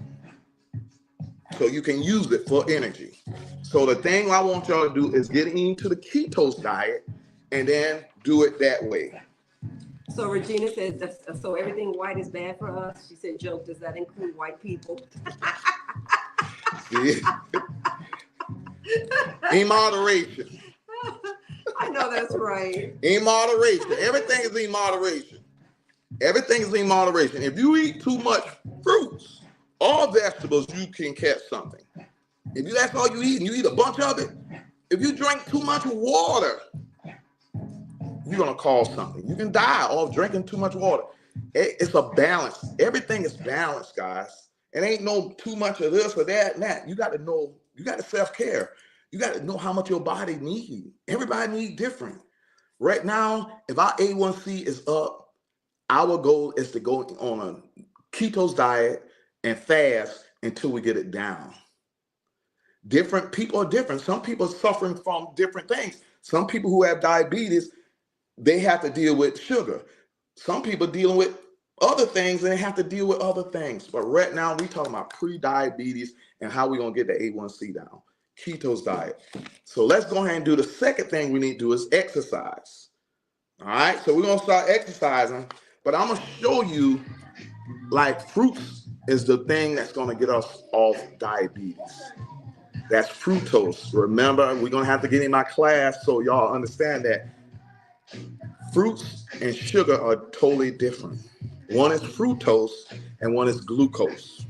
So you can use it for energy. So the thing I want y'all to do is get into the keto diet and then do it that way. So Regina says, so everything white is bad for us. She said, joke, does that include white people? See? In moderation. I know that's right. In moderation. Everything is in moderation. Everything is in moderation. If you eat too much fruits or vegetables, you can catch something. If that's all you eat and you eat a bunch of it, if you drink too much water, you're going to cause something. You can die off drinking too much water. It's a balance. Everything is balanced, guys. It ain't no too much of this or that and that. You got to know, you got to self-care. You got to know how much your body needs. Everybody needs different. Right now, if our A1C is up, our goal is to go on a keto diet and fast until we get it down. Different people are different. Some people are suffering from different things. Some people who have diabetes, they have to deal with sugar. Some people dealing with other things and they have to deal with other things. But right now, we're talking about pre-diabetes and how we're going to get the A1C down. Keto diet. So let's go ahead and do the second thing we need to do is exercise. All right, so we're going to start exercising, but I'm going to show you like fruits is the thing that's going to get us off diabetes. That's fructose. Remember, we're gonna have to get in my class so y'all understand that fruits and sugar are totally different. One is fructose and one is glucose.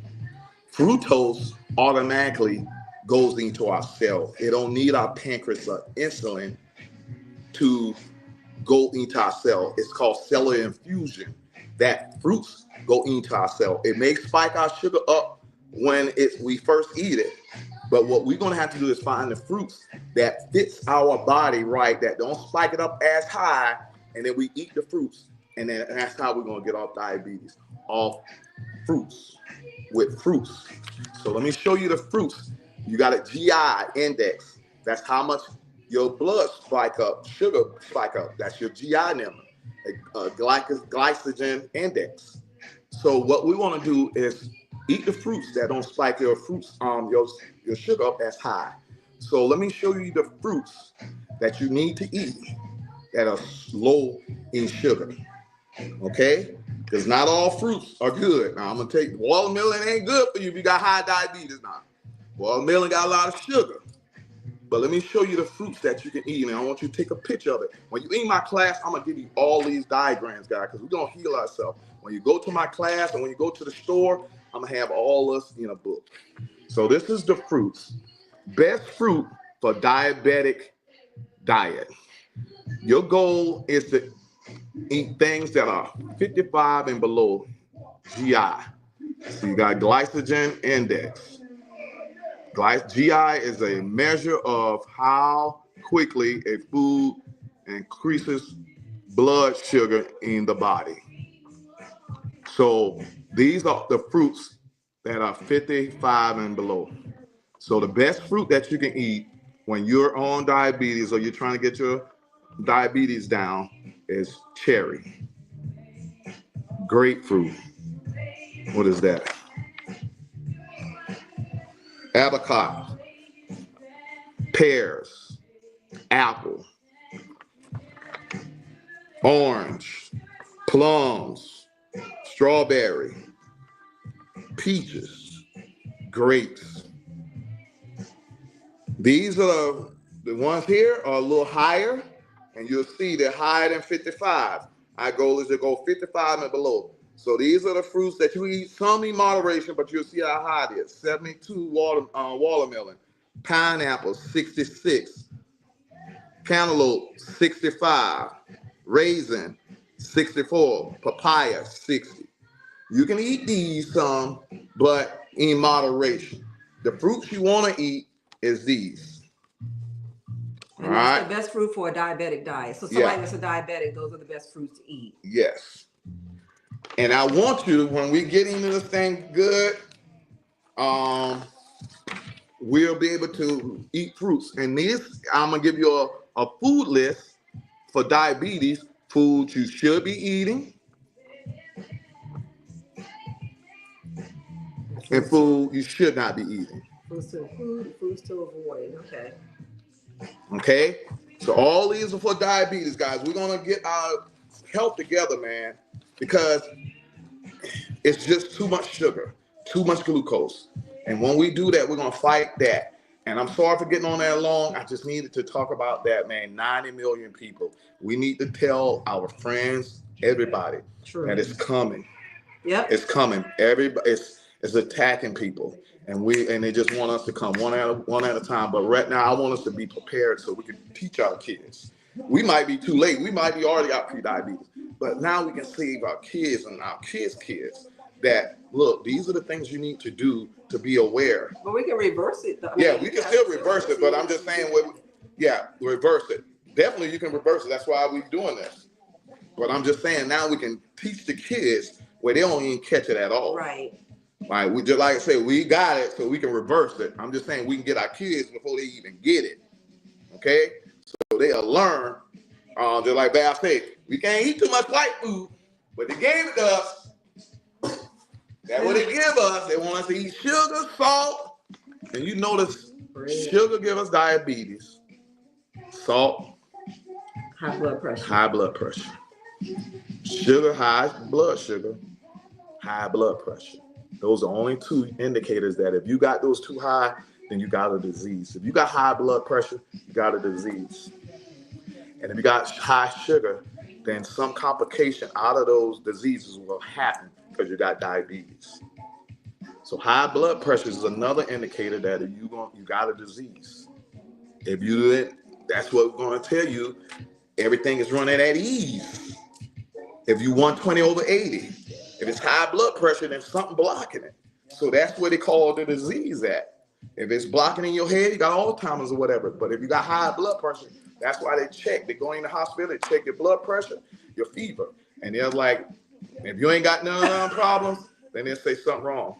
Fructose automatically goes into our cell. It don't need our pancreas or insulin to go into our cell. It's called cellular infusion. That fruits go into our cell. It may spike our sugar up when we first eat it, but what we're gonna have to do is find the fruits that fits our body right, that don't spike it up as high, and then we eat the fruits, and then that's how we're gonna get off diabetes, off fruits, with fruits. So let me show you the fruits. You got a GI index. That's how much your blood spike up, sugar spike up. That's your GI number, glycogen index. So what we want to do is eat the fruits that don't spike your fruits, your sugar up as high. So let me show you the fruits that you need to eat that are low in sugar. Okay? Because not all fruits are good. Now I'm gonna take watermelon ain't good for you if you got high diabetes now. Watermelon got a lot of sugar. But let me show you the fruits that you can eat, and I want you to take a picture of it. When you eat my class, I'm gonna give you all these diagrams, guys, because we're gonna heal ourselves. When you go to my class and when you go to the store, I'm gonna have all this in a book. So this is the fruits. Best fruit for diabetic diet. Your goal is to eat things that are 55 and below GI. So you got glycogen index. GI is a measure of how quickly a food increases blood sugar in the body. So these are the fruits that are 55 and below. So the best fruit that you can eat when you're on diabetes or you're trying to get your diabetes down is cherry, grapefruit. What is that? Avocado, pears, apple, orange, plums, strawberry, peaches, grapes. These are the ones here are a little higher, and you'll see they're higher than 55. Our goal is to go 55 and below. So these are the fruits that you eat, some in moderation, but you'll see how high it is. 72 watermelon, pineapple 66, cantaloupe 65, raisin 64, papaya 60. You can eat these some, but in moderation. The fruits you want to eat is these. And that's the best fruit for a diabetic diet. So somebody that's a diabetic, those are the best fruits to eat. Yes. And I want you, when we get into this thing good, we'll be able to eat fruits. And this, I'm gonna give you a food list for diabetes, foods you should be eating, and food you should not be eating. Foods to include, foods to avoid. Okay. Okay? So all these are for diabetes, guys. We're gonna get our health together, man, because it's just too much sugar, too much glucose. And when we do that, we're gonna fight that. And I'm sorry for getting on that long. I just needed to talk about that, man. 90 million people. We need to tell our friends, everybody, that it's coming. Yep. It's coming. Everybody, it's attacking people. And they just want us to come one at a time. But right now, I want us to be prepared so we can teach our kids. We might be too late. We might be already out pre-diabetes. But now we can save our kids and our kids' that, look, these are the things you need to do to be aware. But we can reverse it, though. Yeah, we can still reverse it, but I'm just saying, reverse it. Definitely you can reverse it. That's why we're doing this. But I'm just saying now we can teach the kids where they don't even catch it at all. Right. Right. We just, like I say, we got it so we can reverse it. I'm just saying we can get our kids before they even get it. Okay? So they'll learn. Just like Val said, we can't eat too much white food, but they gave it to us. That's what they give us. They want us to eat sugar, salt, and you notice sugar give us diabetes. Salt, high blood pressure. High blood pressure. Sugar, high blood sugar, high blood pressure. Those are only two indicators that if you got those too high, then you got a disease. If you got high blood pressure, you got a disease. And if you got high sugar, then some complication out of those diseases will happen because you got diabetes. So high blood pressure is another indicator that you got a disease. If you do it, that's what we're going to tell you. Everything is running at ease. If you 120 over 80, if it's high blood pressure, then something blocking it. So that's what they call the disease at. If it's blocking in your head, you got Alzheimer's or whatever. But if you got high blood pressure, that's why they check. They go in the hospital, they check your blood pressure, your fever. And they're like, if you ain't got none of them problems, then they'll say something wrong.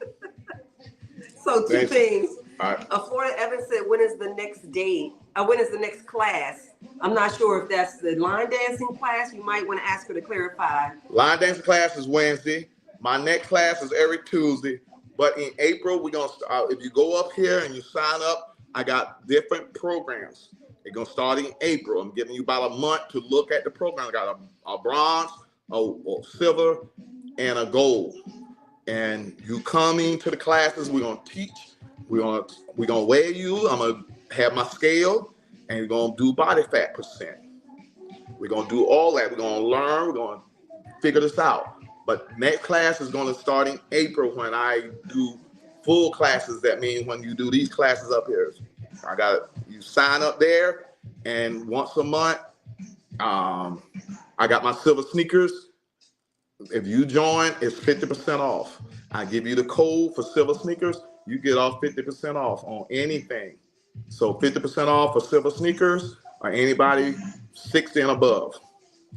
So two things. All right. Florida Evans said, when is the next date? When is the next class? I'm not sure if that's the line dancing class. You might want to ask her to clarify. Line dancing class is Wednesday. My next class is every Tuesday. But in April, we're going to start. If you go up here and you sign up, I got different programs. They're going to start in April. I'm giving you about a month to look at the program. I got a bronze, a silver, and a gold. And you come into the classes, we're going to teach. We're gonna weigh you. I'm gonna have my scale, and we're gonna do body fat percent. We're gonna do all that. We're gonna learn. We're gonna figure this out. But next class is gonna start in April when I do full classes. That means when you do these classes up here, you sign up there, and once a month, I got my silver sneakers. If you join, it's 50% off. I give you the code for silver sneakers. You get off 50% off on anything. So 50% off for silver sneakers or anybody 60 and above.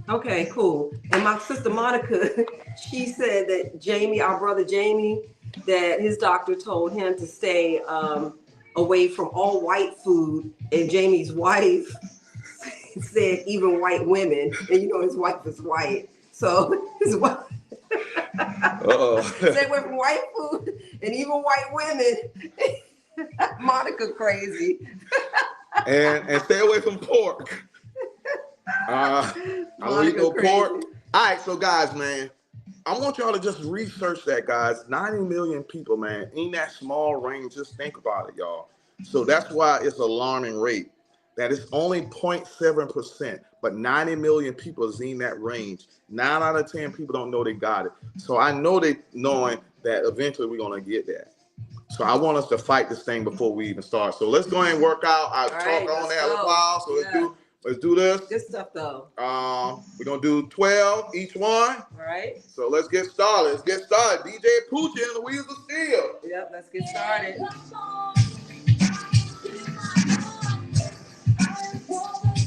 Okay, cool. And my sister Monica, she said that Jamie, our brother Jamie, that his doctor told him to stay away from all white food. And Jamie's wife said even white women, and you know his wife is white. So his wife stay away from white food and even white women. Monica crazy. and stay away from pork. I don't eat no pork. All right, so guys, man, I want y'all to just research that, guys. 90 million people, man, in that small range. Just think about it, y'all. So that's why it's alarming rate. That it's only 0.7%, but 90 million people is in that range. 9 out of 10 people don't know they got it. So I know they knowing that eventually we're gonna get that. So I want us to fight this thing before we even start. So let's go ahead and work out. I'll talk on that a while. So let's do this. Good stuff though. We're gonna do 12 each one. All right. So let's get started. DJ Poochie and the Wheels of Steel. Yep, let's get started.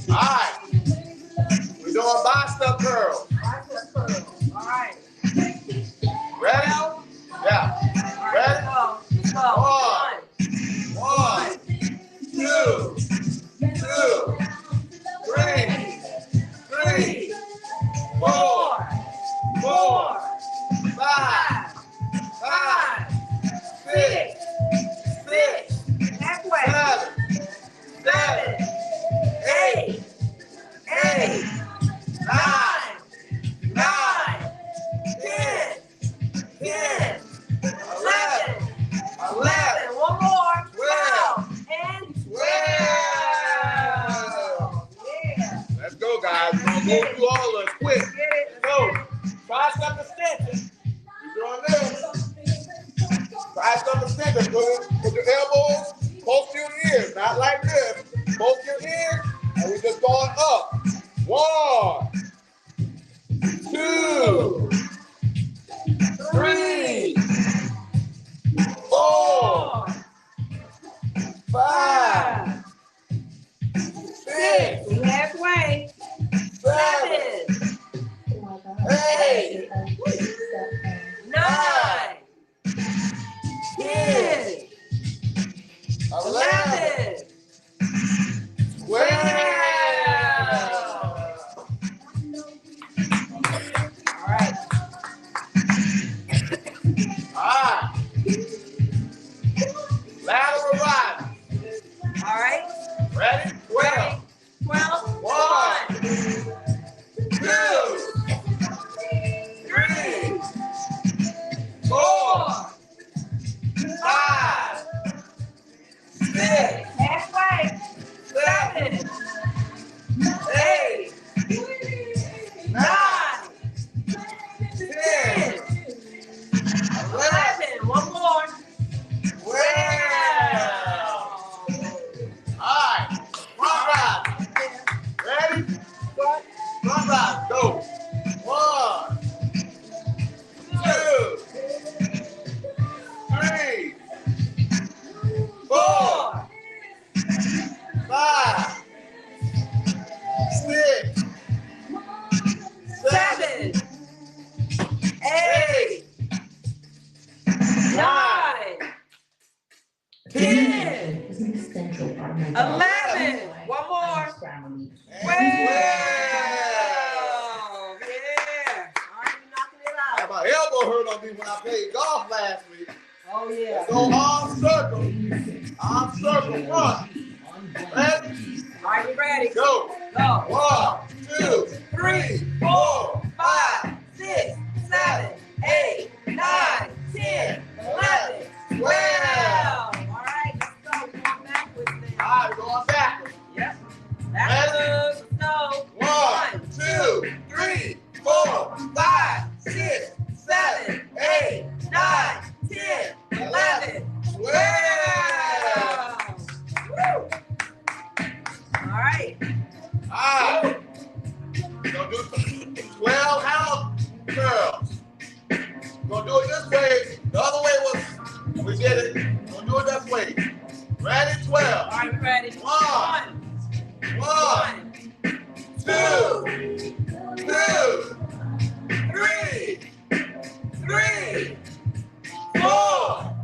All right. We're doing bicep curls. Bicep curls. All right. Ready? Yeah. Ready? Let's go. One, two, three, 4, 5, 6, 7, 8, 9, 10, 11, one more. 12, and 12. Yeah. Let's go, guys. We're gonna go through all of it quick. Go. Tricep extension. You're doing this. Tricep extension. Put your elbows close to your ears, not like this. Close to your ears, and we're just going up. 1, 2, 3, 4, 5, 6, halfway. 7, 8, 9, 10, 11, 12. All right. Lateral rise. All right. Ready? 12. 12. 1, 2, 3, 11. One more. 12. Yeah. All right, we knocking it out. My elbow hurt on me when I played golf last week. Oh, yeah. Go arm circle. Arm circle. One. Ready? All right, we ready. Go. Go. 1, 2, 3, 4, 5, 6, 7, 8, 9, 10, 11, 12. All right, let's go. We're going backwards now. All right, we're going backwards. Yep. Backwards. Let's go. 1, 2, 3, 4, 5, 6, 7, 8, 9, 10, 11, 12. Woo. All right. All right. We're going to do 12 house curls. We're going to do it this way. The other way was, we did it. We're going to do it this way. Ready? 12. All right, we ready. 1, 2, 3, 4,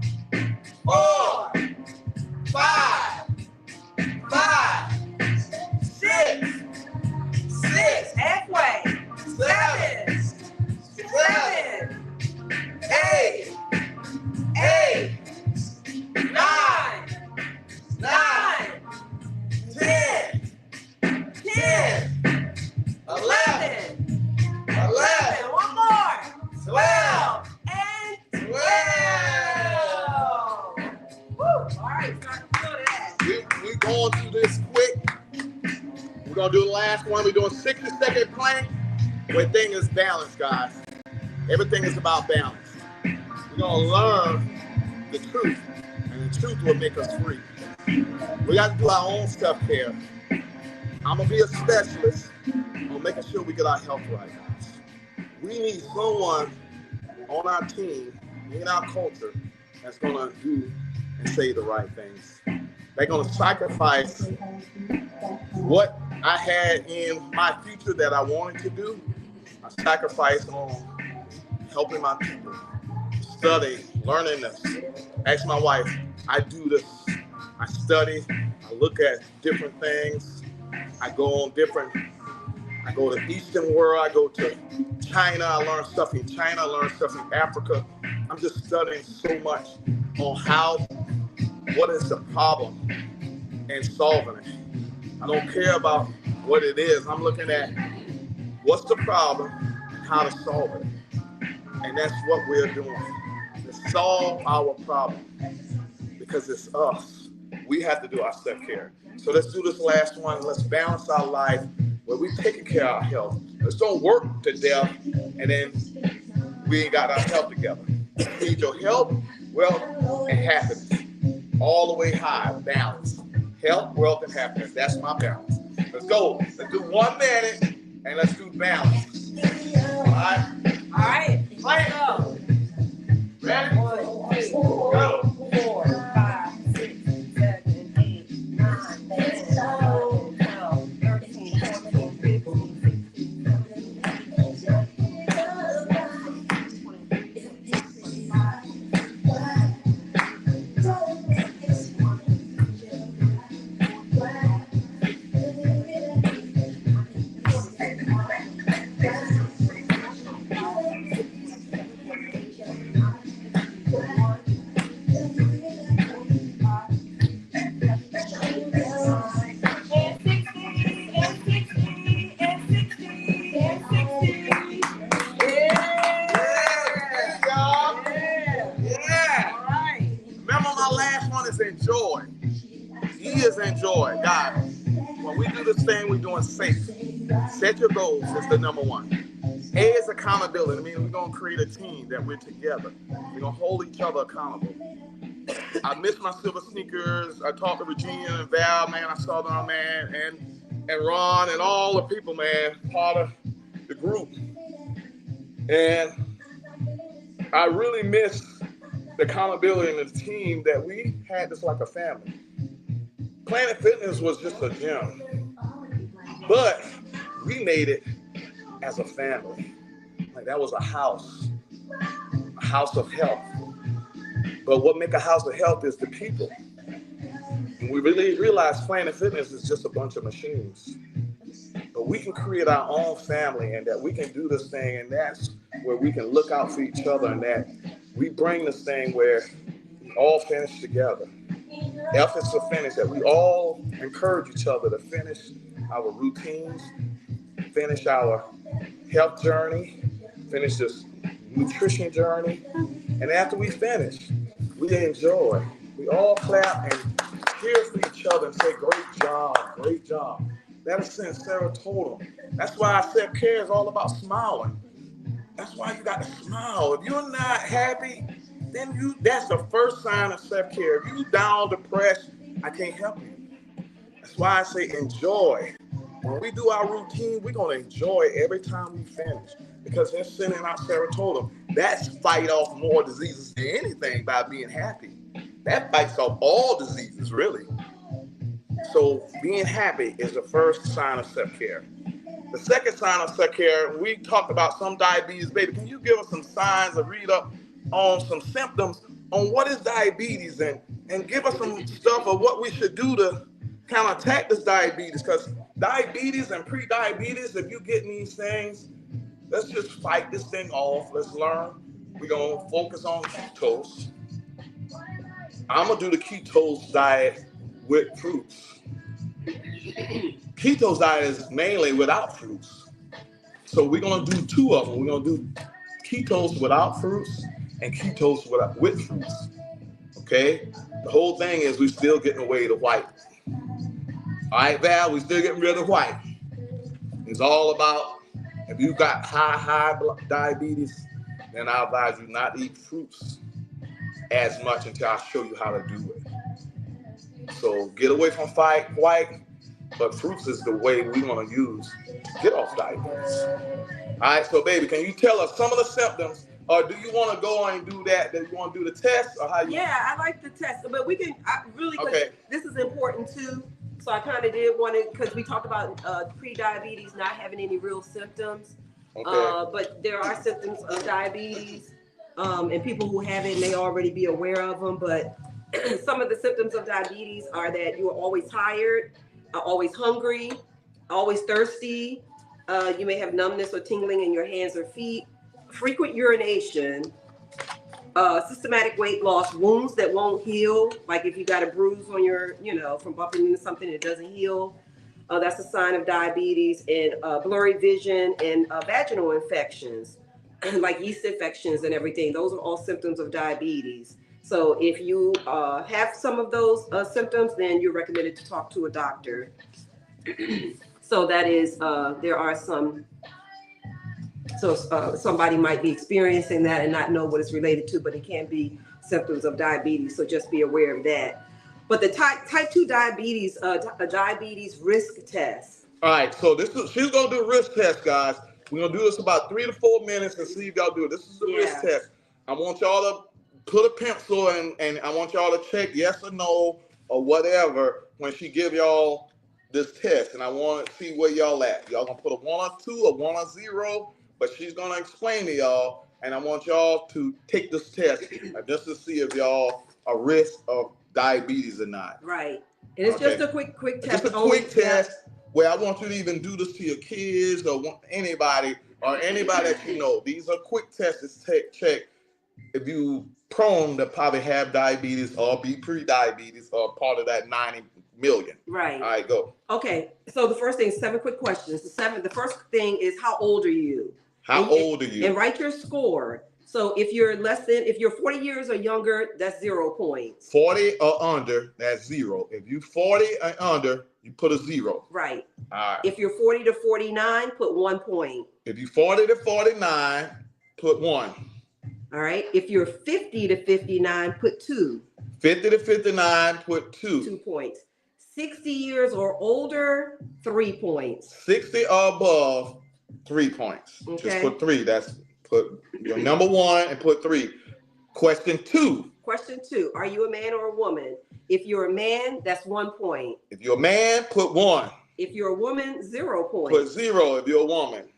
5, 6, Halfway. 7, 8, 10, 11, One more. 12, And 12. Woo. All right, start to feel that. We're going through this quick. We're going to do the last one. We're doing 60-second plank. Where thing is balance, guys. Everything is about balance. We're going to learn the truth, and the truth will make us free. We got to do our own self-care. I'm going to be a specialist on making sure we get our health right, guys. We need someone on our team, in our culture, that's going to do and say the right things. They're going to sacrifice what I had in my future that I wanted to do. I sacrifice on helping my people, studying, learning this. Ask my wife, I do this. I study, I look at different things. I go to the Eastern world, I go to China, I learn stuff in China, I learn stuff in Africa. I'm just studying so much on what is the problem and solving it. I don't care about what it is. I'm looking at what's the problem, how to solve it. And that's what we're doing, to solve our problem, because it's us. We have to do our self-care. So let's do this last one. Let's balance our life where we're taking care of our health. Let's don't work to death and then we ain't got our health together. You need your health, wealth, and happiness. All the way high, balance. Health, wealth, and happiness. That's my balance. Let's go. Let's do 1 minute and let's do balance. All right? All right. Let's go. Ready? 1, 2, 3, Go. 4, 5, 6, 7, 8, 9, 10, 11, 12, 13, 14, 15, 16, 17, Enjoy. He is enjoy. God, when we do this thing, we're doing safe. Set your goals is the number one. A is accountability. I mean, we're going to create a team that we're together. We're going to hold each other accountable. I miss my silver sneakers. I talked to Virginia and Val, man. I saw them, man, and Ron and all the people, man, part of the group. And I really miss the accountability and the team that we had this like a family. Planet Fitness was just a gym, but we made it as a family. Like that was a house of health. But what make a house of health is the people. We really realize Planet Fitness is just a bunch of machines. But we can create our own family, and that we can do this thing, and that's where we can look out for each other, and that we bring this thing where we all finish together. F is for finish, that we all encourage each other to finish our routines, finish our health journey, finish this nutrition journey, and after we finish, we enjoy. We all clap and cheer for each other and say, great job, great job. That'll send serotonin. That's why self-care is all about smiling. That's why you got to smile. If you're not happy, then that's the first sign of self-care. If you down, depressed, I can't help you. That's why I say enjoy. When we do our routine, we're going to enjoy every time we finish, because they're sending out serotonin. That's fight off more diseases than anything by being happy. That fights off all diseases, really. So being happy is the first sign of self-care. The second sign of self-care, we talked about some diabetes. Baby, can you give us some signs or read up on some symptoms on what is diabetes, and give us some stuff of what we should do to kind of attack this diabetes? Because diabetes and pre-diabetes, if you're getting these things, let's just fight this thing off. Let's learn. We're going to focus on ketose. I'm going to do the ketose diet with fruits. Ketose diet is mainly without fruits. So we're going to do two of them. We're going to do ketose without fruits and ketose with fruits. Okay? The whole thing is we're still getting away the white. All right, Val, we're still getting rid of white. It's all about, if you've got high diabetes, then I advise you not to eat fruits as much until I show you how to do it. So get away from white, but fruits is the way we want to use to get off diabetes. All right, so baby, can you tell us some of the symptoms, or do you want to go on and do that? Do you want to do the test, or how you? Yeah, I like the test, but we can Okay. This is important too. So I kind of did want to, because we talked about pre-diabetes not having any real symptoms, Okay. but there are symptoms of diabetes, and people who have it may already be aware of them. But some of the symptoms of diabetes are that you are always tired, always hungry, always thirsty. You may have numbness or tingling in your hands or feet, frequent urination, systematic weight loss, wounds that won't heal. Like if you got a bruise on your, from bumping into something that doesn't heal, that's a sign of diabetes. And blurry vision and vaginal infections, like yeast infections and everything. Those are all symptoms of diabetes. So if you have some of those symptoms, then you're recommended to talk to a doctor. So that is, there are some. So somebody might be experiencing that and not know what it's related to, but it can be symptoms of diabetes. So just be aware of that. But the type 2 diabetes, a diabetes risk test. All right, so she's gonna do a risk test, guys. We're gonna do this about 3 to 4 minutes and see if y'all do it. This is the risk test. I want y'all to put a pencil and I want y'all to check yes or no or whatever when she give y'all this test. And I want to see where y'all at. Y'all gonna put a 1 or 2, a 1 or 0. But she's going to explain to y'all, and I want y'all to take this test just to see if y'all are risk of diabetes or not. Right. And it's just a quick test. Just a quick test where I want you to even do this to your kids or anybody that you know. These are quick tests to check if you prone to probably have diabetes or be pre-diabetes or part of that 90 million. Right. All right, go. Okay. So the first thing is 7 quick questions. The first thing is, how old are you? How old are you? And write your score. So if you're 40 years or younger, that's 0 points. 40 or under, that's 0. If you 40 or under, you put a 0. Right. All right. If you're 40 to 49, put 1 point. If you 40 to 49, put 1. All right. If you're 50 to 59, put 2. 50 to 59, put 2. 2 points. 60 years or older, 3 points. 60 or above, 3 points. Okay. Just put 3. That's put your number 1 and put 3. Question 2. Question 2. Are you a man or a woman? If you're a man, that's 1 point. If you're a man, put 1. If you're a woman, 0 points. Put 0 if you're a woman.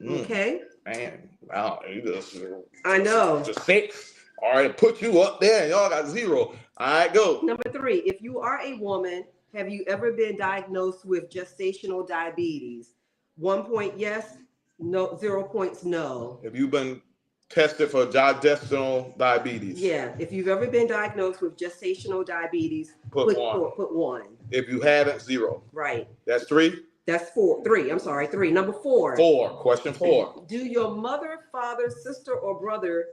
Okay. Man, wow, you just I know. just 6. All right, put you up there and y'all got 0. All right, go. Number 3, if you are a woman, have you ever been diagnosed with gestational diabetes? 1 point yes, no, 0 points no. Have you been tested for gestational diabetes? Yeah, if you've ever been diagnosed with gestational diabetes, Put 1. put 1. If you haven't, 0. Right. That's 3. That's 4. 3. I'm sorry, 3. Number 4. 4. Question 4. Do your mother, father, sister, or brother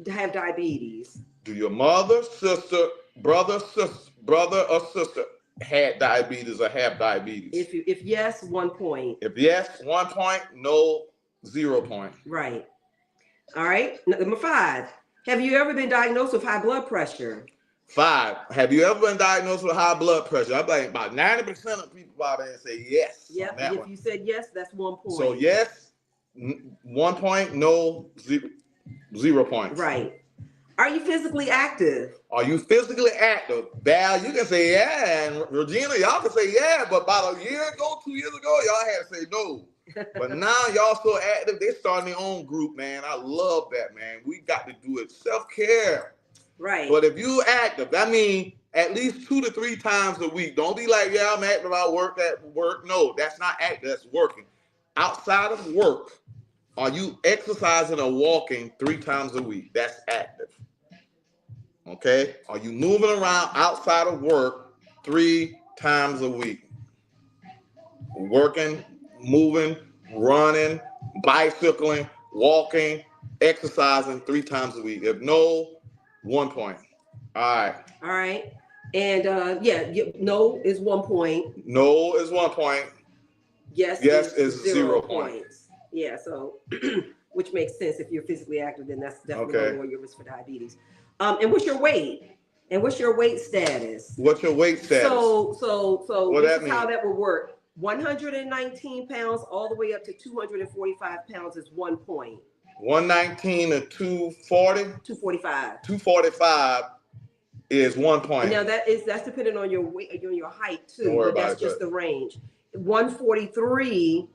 have diabetes? Do your mother, sister, brother, or sister had diabetes or have diabetes? If yes, 1 point. If yes, 1 point. No, 0 point. Right. All right. Number 5. Have you ever been diagnosed with high blood pressure? 5. Have you ever been diagnosed with high blood pressure? I think about 90% of people out there say yes. Yep. On that If one. you said yes, that's 1 point. So yes, 1 point. No, 0 points. Right. Are you physically active? Are you physically active? Val, you can say yeah, and Regina, y'all can say yeah, but about a year ago, 2 years ago, y'all had to say no. But now y'all so active, they starting their own group, man. I love that, man. We got to do it. Self-care. Right. But if you active, that means at least 2 to 3 times a week. Don't be like, yeah, I'm active at work. No, that's not active, that's working. Outside of work, are you exercising or walking 3 times a week? That's active. Okay? Are you moving around outside of work 3 times a week? Working, moving, running, bicycling, walking, exercising 3 times a week. If no, 1 point. All right. All right. And no is 1 point. No is 1 point. Yes is 0 points. Yeah, so which makes sense. If you're physically active, then that's definitely Okay. going to lower your risk for diabetes. And what's your weight? And what's your weight status? What's your weight status? So What this that is how mean? that will work. 119 pounds all the way up to 245 pounds is 1 point. 119 to 240. 245. 245 is 1 point. Now that's dependent on your weight, on your height Don't too, worry but that's about it, just the range. 143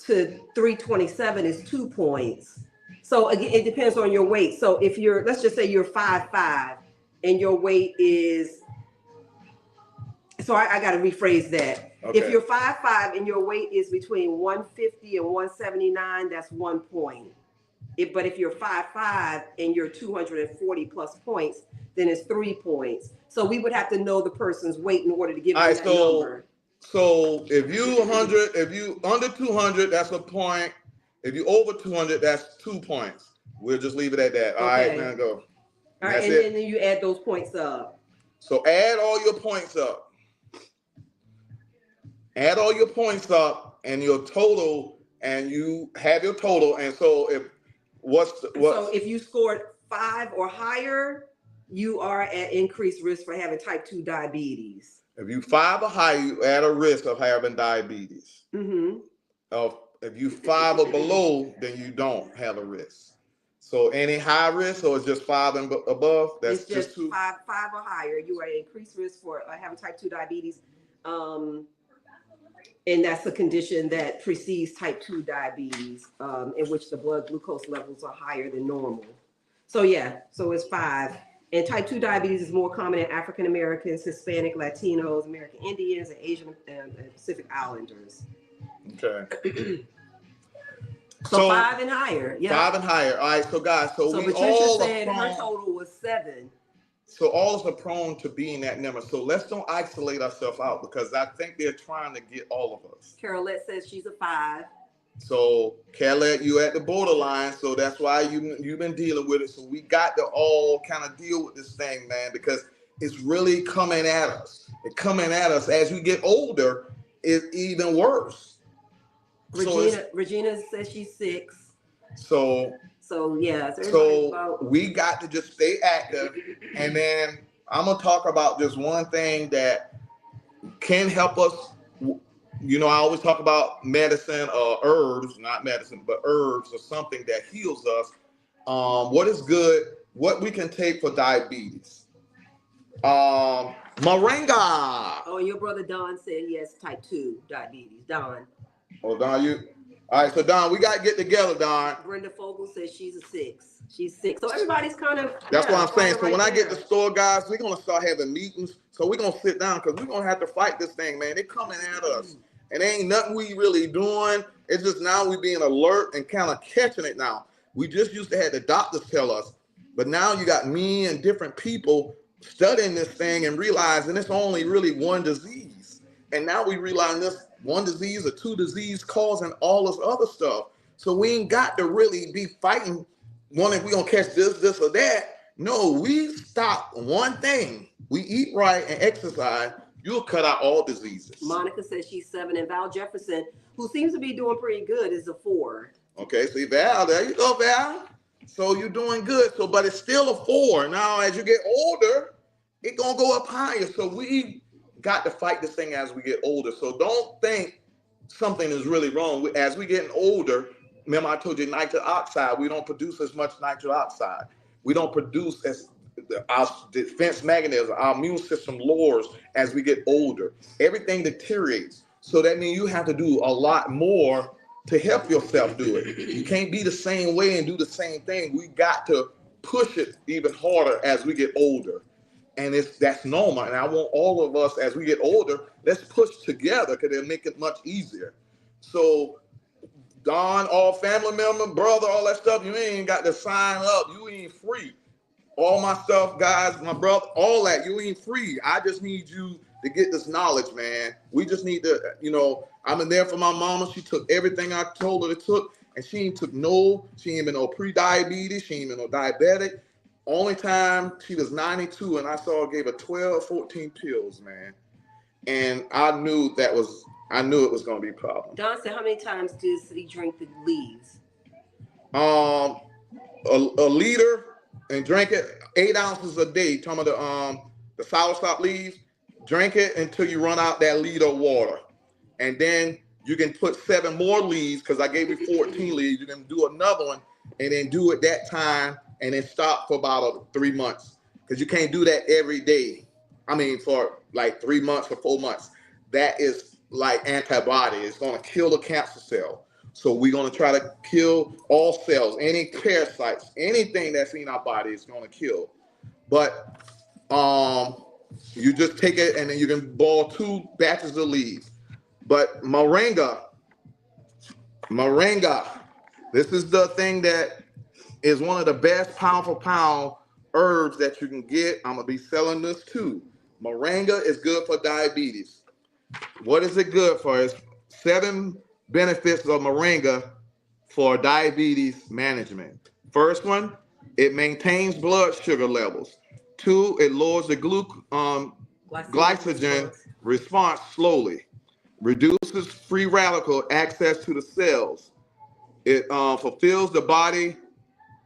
to 327 is 2 points. So again, it depends on your weight. So if you're, let's just say you're 5'5" and your weight is, so I got to rephrase that. Okay. If you're 5'5" and your weight is between 150 and 179, that's 1 point. But if you're 5'5" and you're 240 plus points, then it's 3 points. So we would have to know the person's weight in order to give them that number. So if you under 200, that's a point. If you over 200, that's 2 points. We'll just leave it at that. All right, now go. All right, That's and it. then you add those points up. So add all your points up. Add all your points up and your total, and you have your total. And so So if you scored 5 or higher, you are at increased risk for having type 2 diabetes. if you 5 or higher, you at a risk of having diabetes. Mm-hmm. If you 5 or below, then you don't have a risk. So any high risk, or it's just 5 and above? That's It's just 2. 5 or higher. You are at increased risk for having type 2 diabetes. And that's a condition that precedes type 2 diabetes, in which the blood glucose levels are higher than normal. So yeah, so it's 5. And type 2 diabetes is more common in African Americans, Hispanic, Latinos, American Indians, and Asian and Pacific Islanders. Okay. So 5 and higher. Yeah. 5 and higher. All right. So guys, so we Patricia all said are her prone. total was 7. So all of us are prone to being that number. So let's don't isolate ourselves out, because I think they're trying to get all of us. Carolette says she's a 5. So Calette, you at the borderline, so that's why you've been dealing with it. So we got to all kind of deal with this thing, man, because it's really coming at us. It's coming at us as we get older. It's even worse. Regina says she's 6. So Yeah. So we got to just stay active. And then I'm going to talk about just one thing that can help us. You know, I always talk about medicine or herbs, not medicine, but herbs or something that heals us. What is good, what we can take for diabetes. Moringa. Oh, your brother Don said he has type 2 diabetes. Don. Oh, Don, All right, so Don, we gotta get together, Don. Brenda Fogel says she's a 6. She's 6. So everybody's kind of. That's what I'm saying. right So when I get there. the store, guys, we're gonna start having meetings. So we're gonna sit down because we're gonna have to fight this thing, man. They're coming at us, and there ain't nothing we really doing. It's just now we being alert and kind of catching it now. We just used to have the doctors tell us, but now you got me and different people studying this thing and realizing it's only really one disease. And now we realize this one disease or two disease causing all this other stuff. So we ain't got to really be fighting one if we gonna catch this or that. No, we stop one thing. We eat right and exercise. You'll cut out all diseases. Monica says she's 7, and Val Jefferson, who seems to be doing pretty good, is a 4. Okay, see Val, there you go, Val. So you're doing good. So, but it's still a 4. Now, as you get older, it's gonna go up higher. So we got to fight this thing as we get older. So don't think something is really wrong. As we getting older, remember I told you nitric oxide, we don't produce as much nitric oxide. We don't produce as our defense mechanism, our immune system lowers as we get older. Everything deteriorates. So that means you have to do a lot more to help yourself do it. You can't be the same way and do the same thing. We got to push it even harder as we get older. And that's normal. And I want all of us, as we get older, let's push together because it'll make it much easier. So Don, all family member, brother, all that stuff, you ain't got to sign up. You ain't free. All my stuff, guys, my brother, all that, you ain't free. I just need you to get this knowledge, man. We just need to, I'm in there for my mama. She took everything I told her to took, and she ain't been no pre-diabetes. She ain't been no diabetic. Only time she was 92 and I saw her gave her 12, 14 pills, man. And I knew it was going to be a problem. Don said, how many times does he drink the leaves? A liter and drink it 8 ounces a day. Talking about the soursop leaves, drink it until you run out that liter of water. And then you can put 7 more leaves because I gave you 14 leaves. You can do another one and then do it that time and then stop for about 3 months because you can't do that every day. I mean, for like 3 months or 4 months. That is like antibody. It's going to kill the cancer cell. So we're going to try to kill all cells, any parasites, anything that's in our body is going to kill. But you just take it and then you can boil 2 batches of leaves. But moringa, this is the thing that is one of the best pound for pound herbs that you can get. I'm going to be selling this too. Moringa is good for diabetes. What is it good for? It's 7 benefits of moringa for diabetes management. First one, it maintains blood sugar levels. 2, it lowers the glycogen response slowly. Reduces free radical access to the cells. It fulfills the body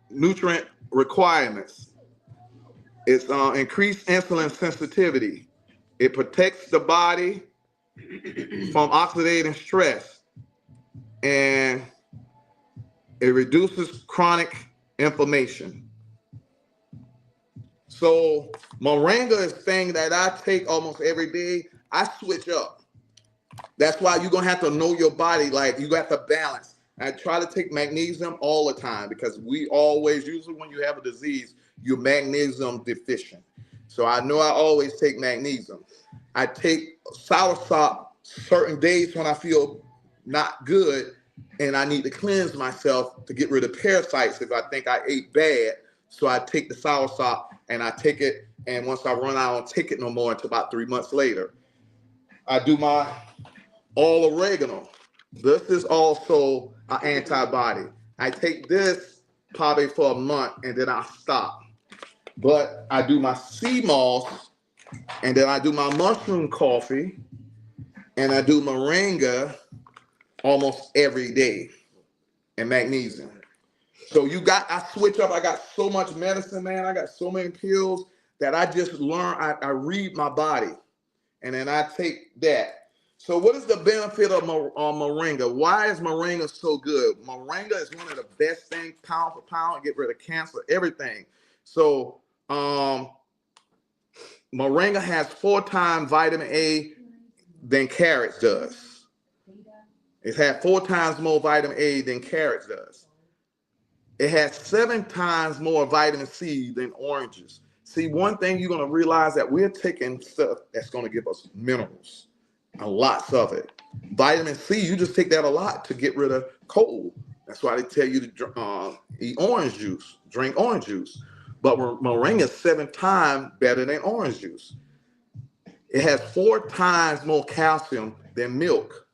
nutrient requirements. It's increased insulin sensitivity. It protects the body from oxidative stress, and it reduces chronic inflammation. So moringa is a thing that I take almost every day. I switch up. That's why you're gonna have to know your body. Like you got to balance. I try to take magnesium all the time because usually when you have a disease, you're magnesium deficient. So I know I always take magnesium. I take soursop certain days when I feel not good and I need to cleanse myself to get rid of parasites if I think I ate bad. So I take the soursop and I take it, and once I run out, I don't take it no more until about 3 months later. I do my all oregano. This is also an antibody. I take this probably for a month and then I stop. But I do my sea moss and then I do my mushroom coffee and I do moringa almost every day and magnesium. So I switch up. I got so much medicine, man. I got so many pills that I just learn. I read my body and then I take that. So what is the benefit of moringa? Why is moringa so good? Moringa is one of the best things, pound for pound, get rid of cancer, everything. So moringa has 4 times vitamin A than carrots does. It has 4 times more vitamin A than carrots does. It has 7 times more vitamin C than oranges. See, one thing you're going to realize that we're taking stuff that's going to give us minerals, and lots of it. Vitamin C, you just take that a lot to get rid of cold. That's why they tell you to eat orange juice, drink orange juice. But moringa is 7 times better than orange juice. It has 4 times more calcium than milk.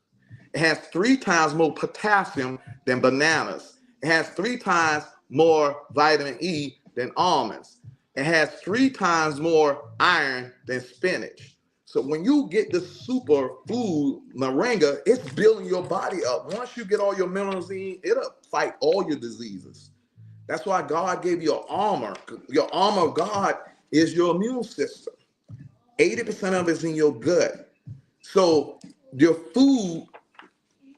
It has 3 times more potassium than bananas. It has 3 times more vitamin E than almonds. It has 3 times more iron than spinach. So when you get the super food moringa, it's building your body up. Once you get all your minerals in, it'll fight all your diseases. That's why God gave you armor. Your armor of God is your immune system. 80% of it's in your gut. So your food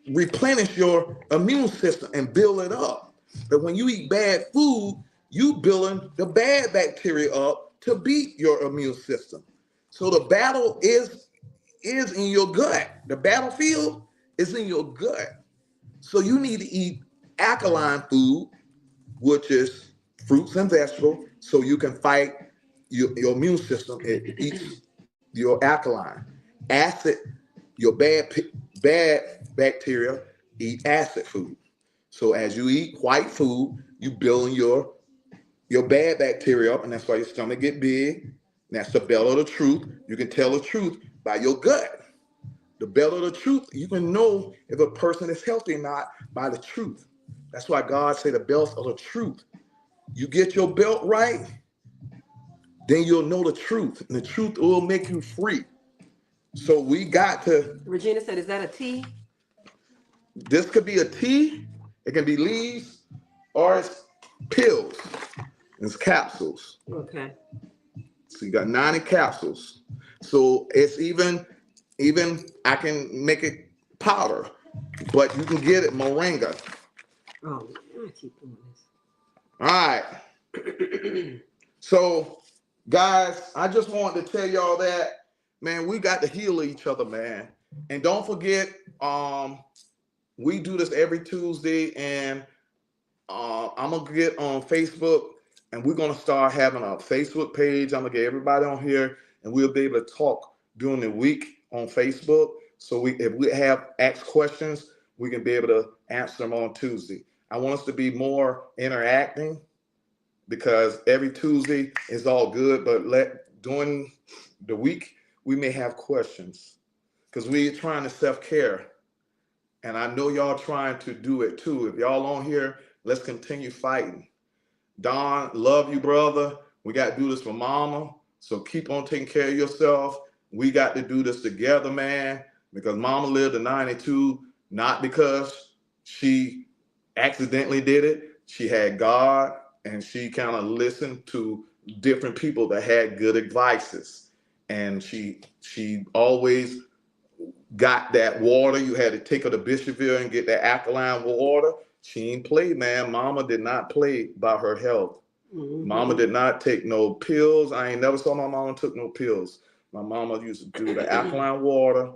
replenish your immune system and build it up. But when you eat bad food, you building the bad bacteria up to beat your immune system. So the battle is in your gut. The battlefield is in your gut. So you need to eat alkaline food, which is fruits and vegetables, so you can fight your immune system. It eats your alkaline. Acid, your bad bacteria eat acid food. So as you eat white food, you building your bad bacteria up, and that's why your stomach get big. And that's the belt of the truth. You can tell the truth by your gut. The belt of the truth, you can know if a person is healthy or not by the truth. That's why God said the belt of the truth. You get your belt right, then you'll know the truth, and the truth will make you free. So we got to. Regina said, "Is that a tea?" This could be a tea, it can be leaves, or it's pills. It's capsules. Okay. So you got 90 capsules. So it's even I can make it powder, but you can get it moringa. Oh, I keep doing this. All right. So, guys, I just wanted to tell y'all that, man, we got to heal each other, man. And don't forget, we do this every Tuesday, and I'm gonna get on Facebook, and we're gonna start having a Facebook page. I'm gonna get everybody on here, and we'll be able to talk during the week on Facebook. So if we have asked questions, we can be able to answer them on Tuesday. I want us to be more interacting, because every Tuesday is all good, but during the week we may have questions, because we're trying to self-care. And I know y'all trying to do it too. If y'all on here, let's continue fighting. Don, love you, brother. We got to do this for mama. So keep on taking care of yourself. We got to do this together, man, because mama lived to 92, not because she accidentally did it. She had God, and she kind of listened to different people that had good advices. And she always got that water. You had to take her to Bishopville and get that alkaline water. She ain't play, man. Mama did not play about her health. Mm-hmm. Mama did not take no pills. I ain't never saw my mama took no pills. My mama used to do the alkaline water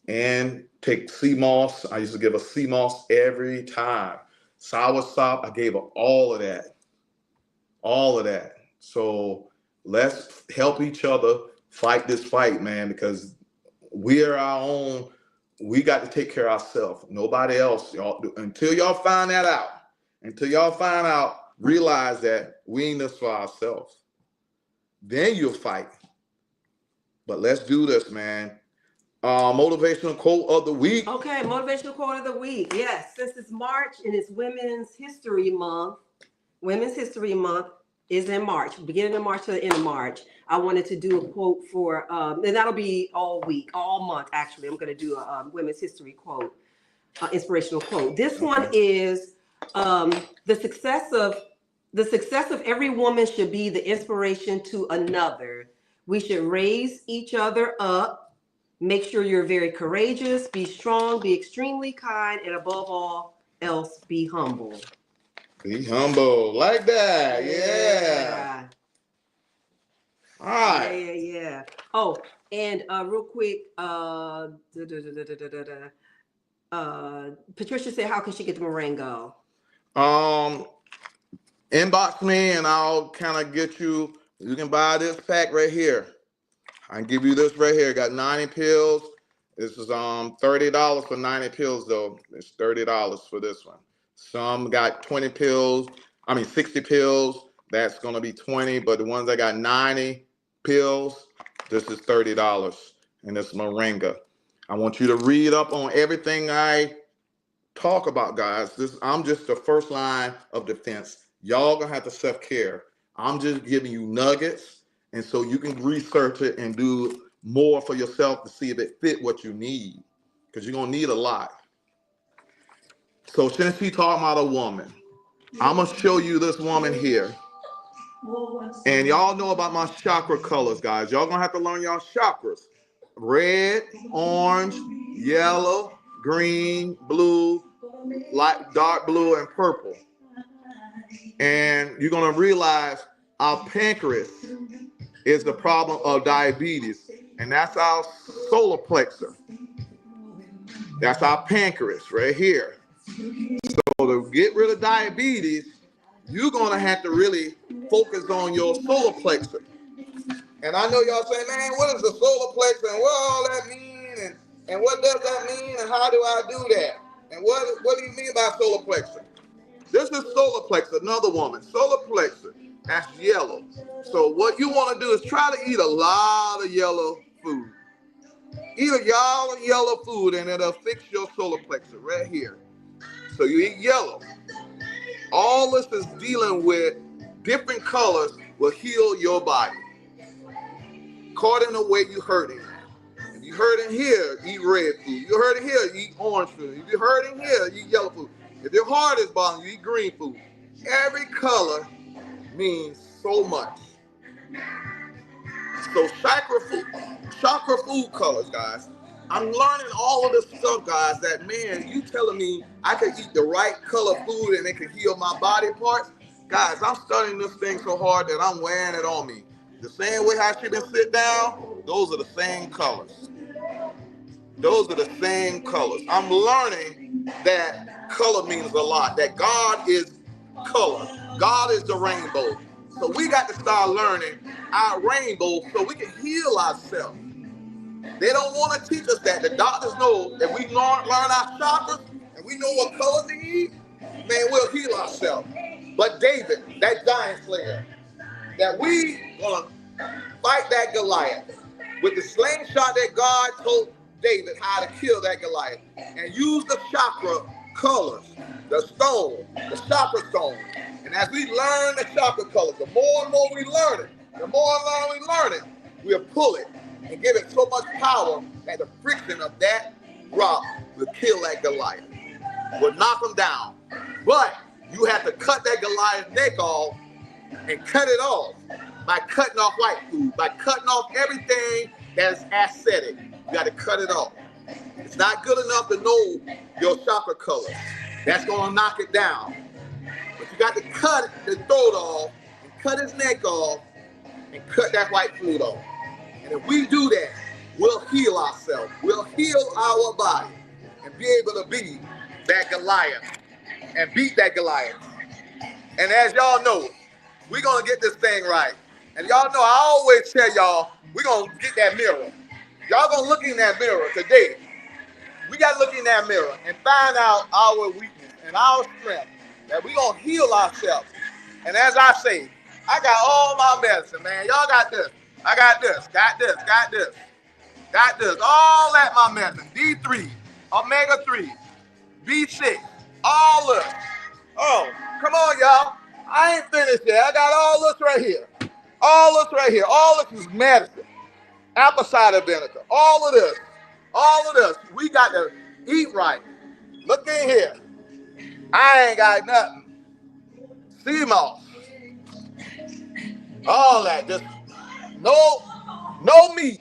and take sea moss. I used to give her sea moss every time. Sour sop, I gave her all of that. All of that. So let's help each other fight this fight, man, because we're our own. We got to take care of ourselves. Nobody else. Y'all, until y'all find that out, realize that we ain't this for ourselves. Then you'll fight. But let's do this, man. Motivational quote of the week. Okay, motivational quote of the week. Yes, since it's March and it's Women's History Month, Women's History Month is in March, beginning of March to the end of March. I wanted to do a quote for, and that'll be all week, all month, actually. I'm going to do a Women's History quote, inspirational quote. This one is, the success of every woman should be the inspiration to another. We should raise each other up. Make sure you're very courageous, be strong, be extremely kind, and above all else, be humble. Be humble. Like that. Yeah. All right. Yeah. Oh, and real quick, Patricia said, how can she get the Marengo? Inbox me and I'll kind of get you. You can buy this pack right here. I can give you this right here. Got 90 pills. This is $30 for 90 pills though. It's $30 for this one. Some got 20 pills. 60 pills. That's gonna be 20. But the ones that got 90 pills, this is $30. And this Moringa. I want you to read up on everything I talk about, guys. I'm just the first line of defense. Y'all gonna have to self-care. I'm just giving you nuggets, and so you can research it and do more for yourself to see if it fit what you need, because you're gonna need a lot. So since we talking about a woman, I'm gonna show you this woman here. And y'all know about my chakra colors, guys. Y'all gonna have to learn y'all chakras. Red, orange, yellow, green, blue, light, dark blue, and purple. And you're gonna realize our pancreas is the problem of diabetes, and that's our solar plexus. That's our pancreas right here. So to get rid of diabetes, you're gonna have to really focus on your solar plexus. And I know y'all say, man, what is the solar plexus and what all that mean, and what does that mean, and how do I do that? And what do you mean by solar plexus? This is solar plexus, another woman. Solar plexus, that's yellow. So what you want to do is try to eat a lot of yellow food. Eat a lot of yellow food and it'll fix your solar plexus right here. So you eat yellow. All this is dealing with different colors will heal your body. According to where you hurting. If you hurting here, eat red food. If you hurting here, eat orange food. If you hurting here, eat yellow food. If your heart is bothering you, eat green food. Every color means so much. So chakra food colors, guys. I'm learning all of this stuff, guys, that, man, you telling me I can eat the right color food and it can heal my body parts? Guys, I'm studying this thing so hard that I'm wearing it on me. The same way how she been sit down, those are the same colors. Those are the same colors. I'm learning that color means a lot, that God is color. God is the rainbow. So we got to start learning our rainbow so we can heal ourselves. They don't want to teach us that. The doctors know that we learn our chakras and we know what colors to eat, man, we'll heal ourselves. But David, that giant slayer, that we gonna fight that Goliath with the slingshot that God told David how to kill that Goliath, and use the chakra colors, the stone, the chakra stone. And as we learn the chakra colors, the more and more we learn it, we'll pull it and give it so much power that the friction of that rock will kill that Goliath, will knock him down. But you have to cut that Goliath's neck off and cut it off by cutting off white food, by cutting off everything that's acidic. You got to cut it off. It's not good enough to know your chakra colors. That's going to knock it down. But you got to cut the throat off and cut his neck off and cut that white food off. And if we do that, we'll heal ourselves. We'll heal our body and be able to beat that Goliath and beat that Goliath. And as y'all know, we're going to get this thing right. And y'all know I always tell y'all, we're going to get that mirror. Y'all going to look in that mirror today. We got to look in that mirror and find out our weakness and our strength, that we're going to heal ourselves. And as I say, I got all my medicine, man. Y'all got this. I got this, got this, got this, got this. All that my medicine. D3, omega-3, B6, all this. Oh, come on, y'all. I ain't finished yet. I got all this right here. All this right here. All this is medicine. Apple cider vinegar. All of this. All of this. We got to eat right. Look in here. I ain't got nothing. Sea moss. All that. Just no meat.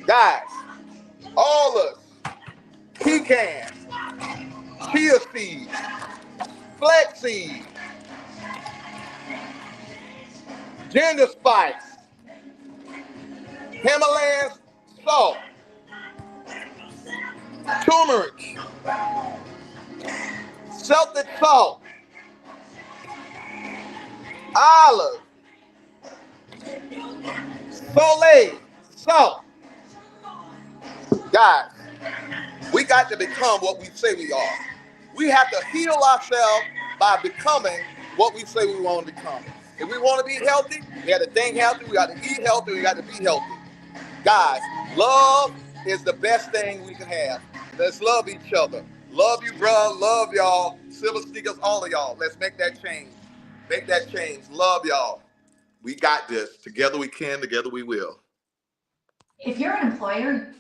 Guys, all this. Pecans. Chia seeds. Flax seeds. Ginger spice. Himalayan salt. turmeric, Celtic salt, olive, Soleil, salt. Guys, we got to become what we say we are. We have to heal ourselves by becoming what we say we want to become. If we want to be healthy, we got to think healthy, we got to eat healthy, we got to be healthy. Guys, love is the best thing we can have. Let's love each other. Love you, bro. Love y'all. Silver Sneakers, all of y'all. Let's make that change. Make that change. Love y'all. We got this. Together we can, together we will. If you're an employer,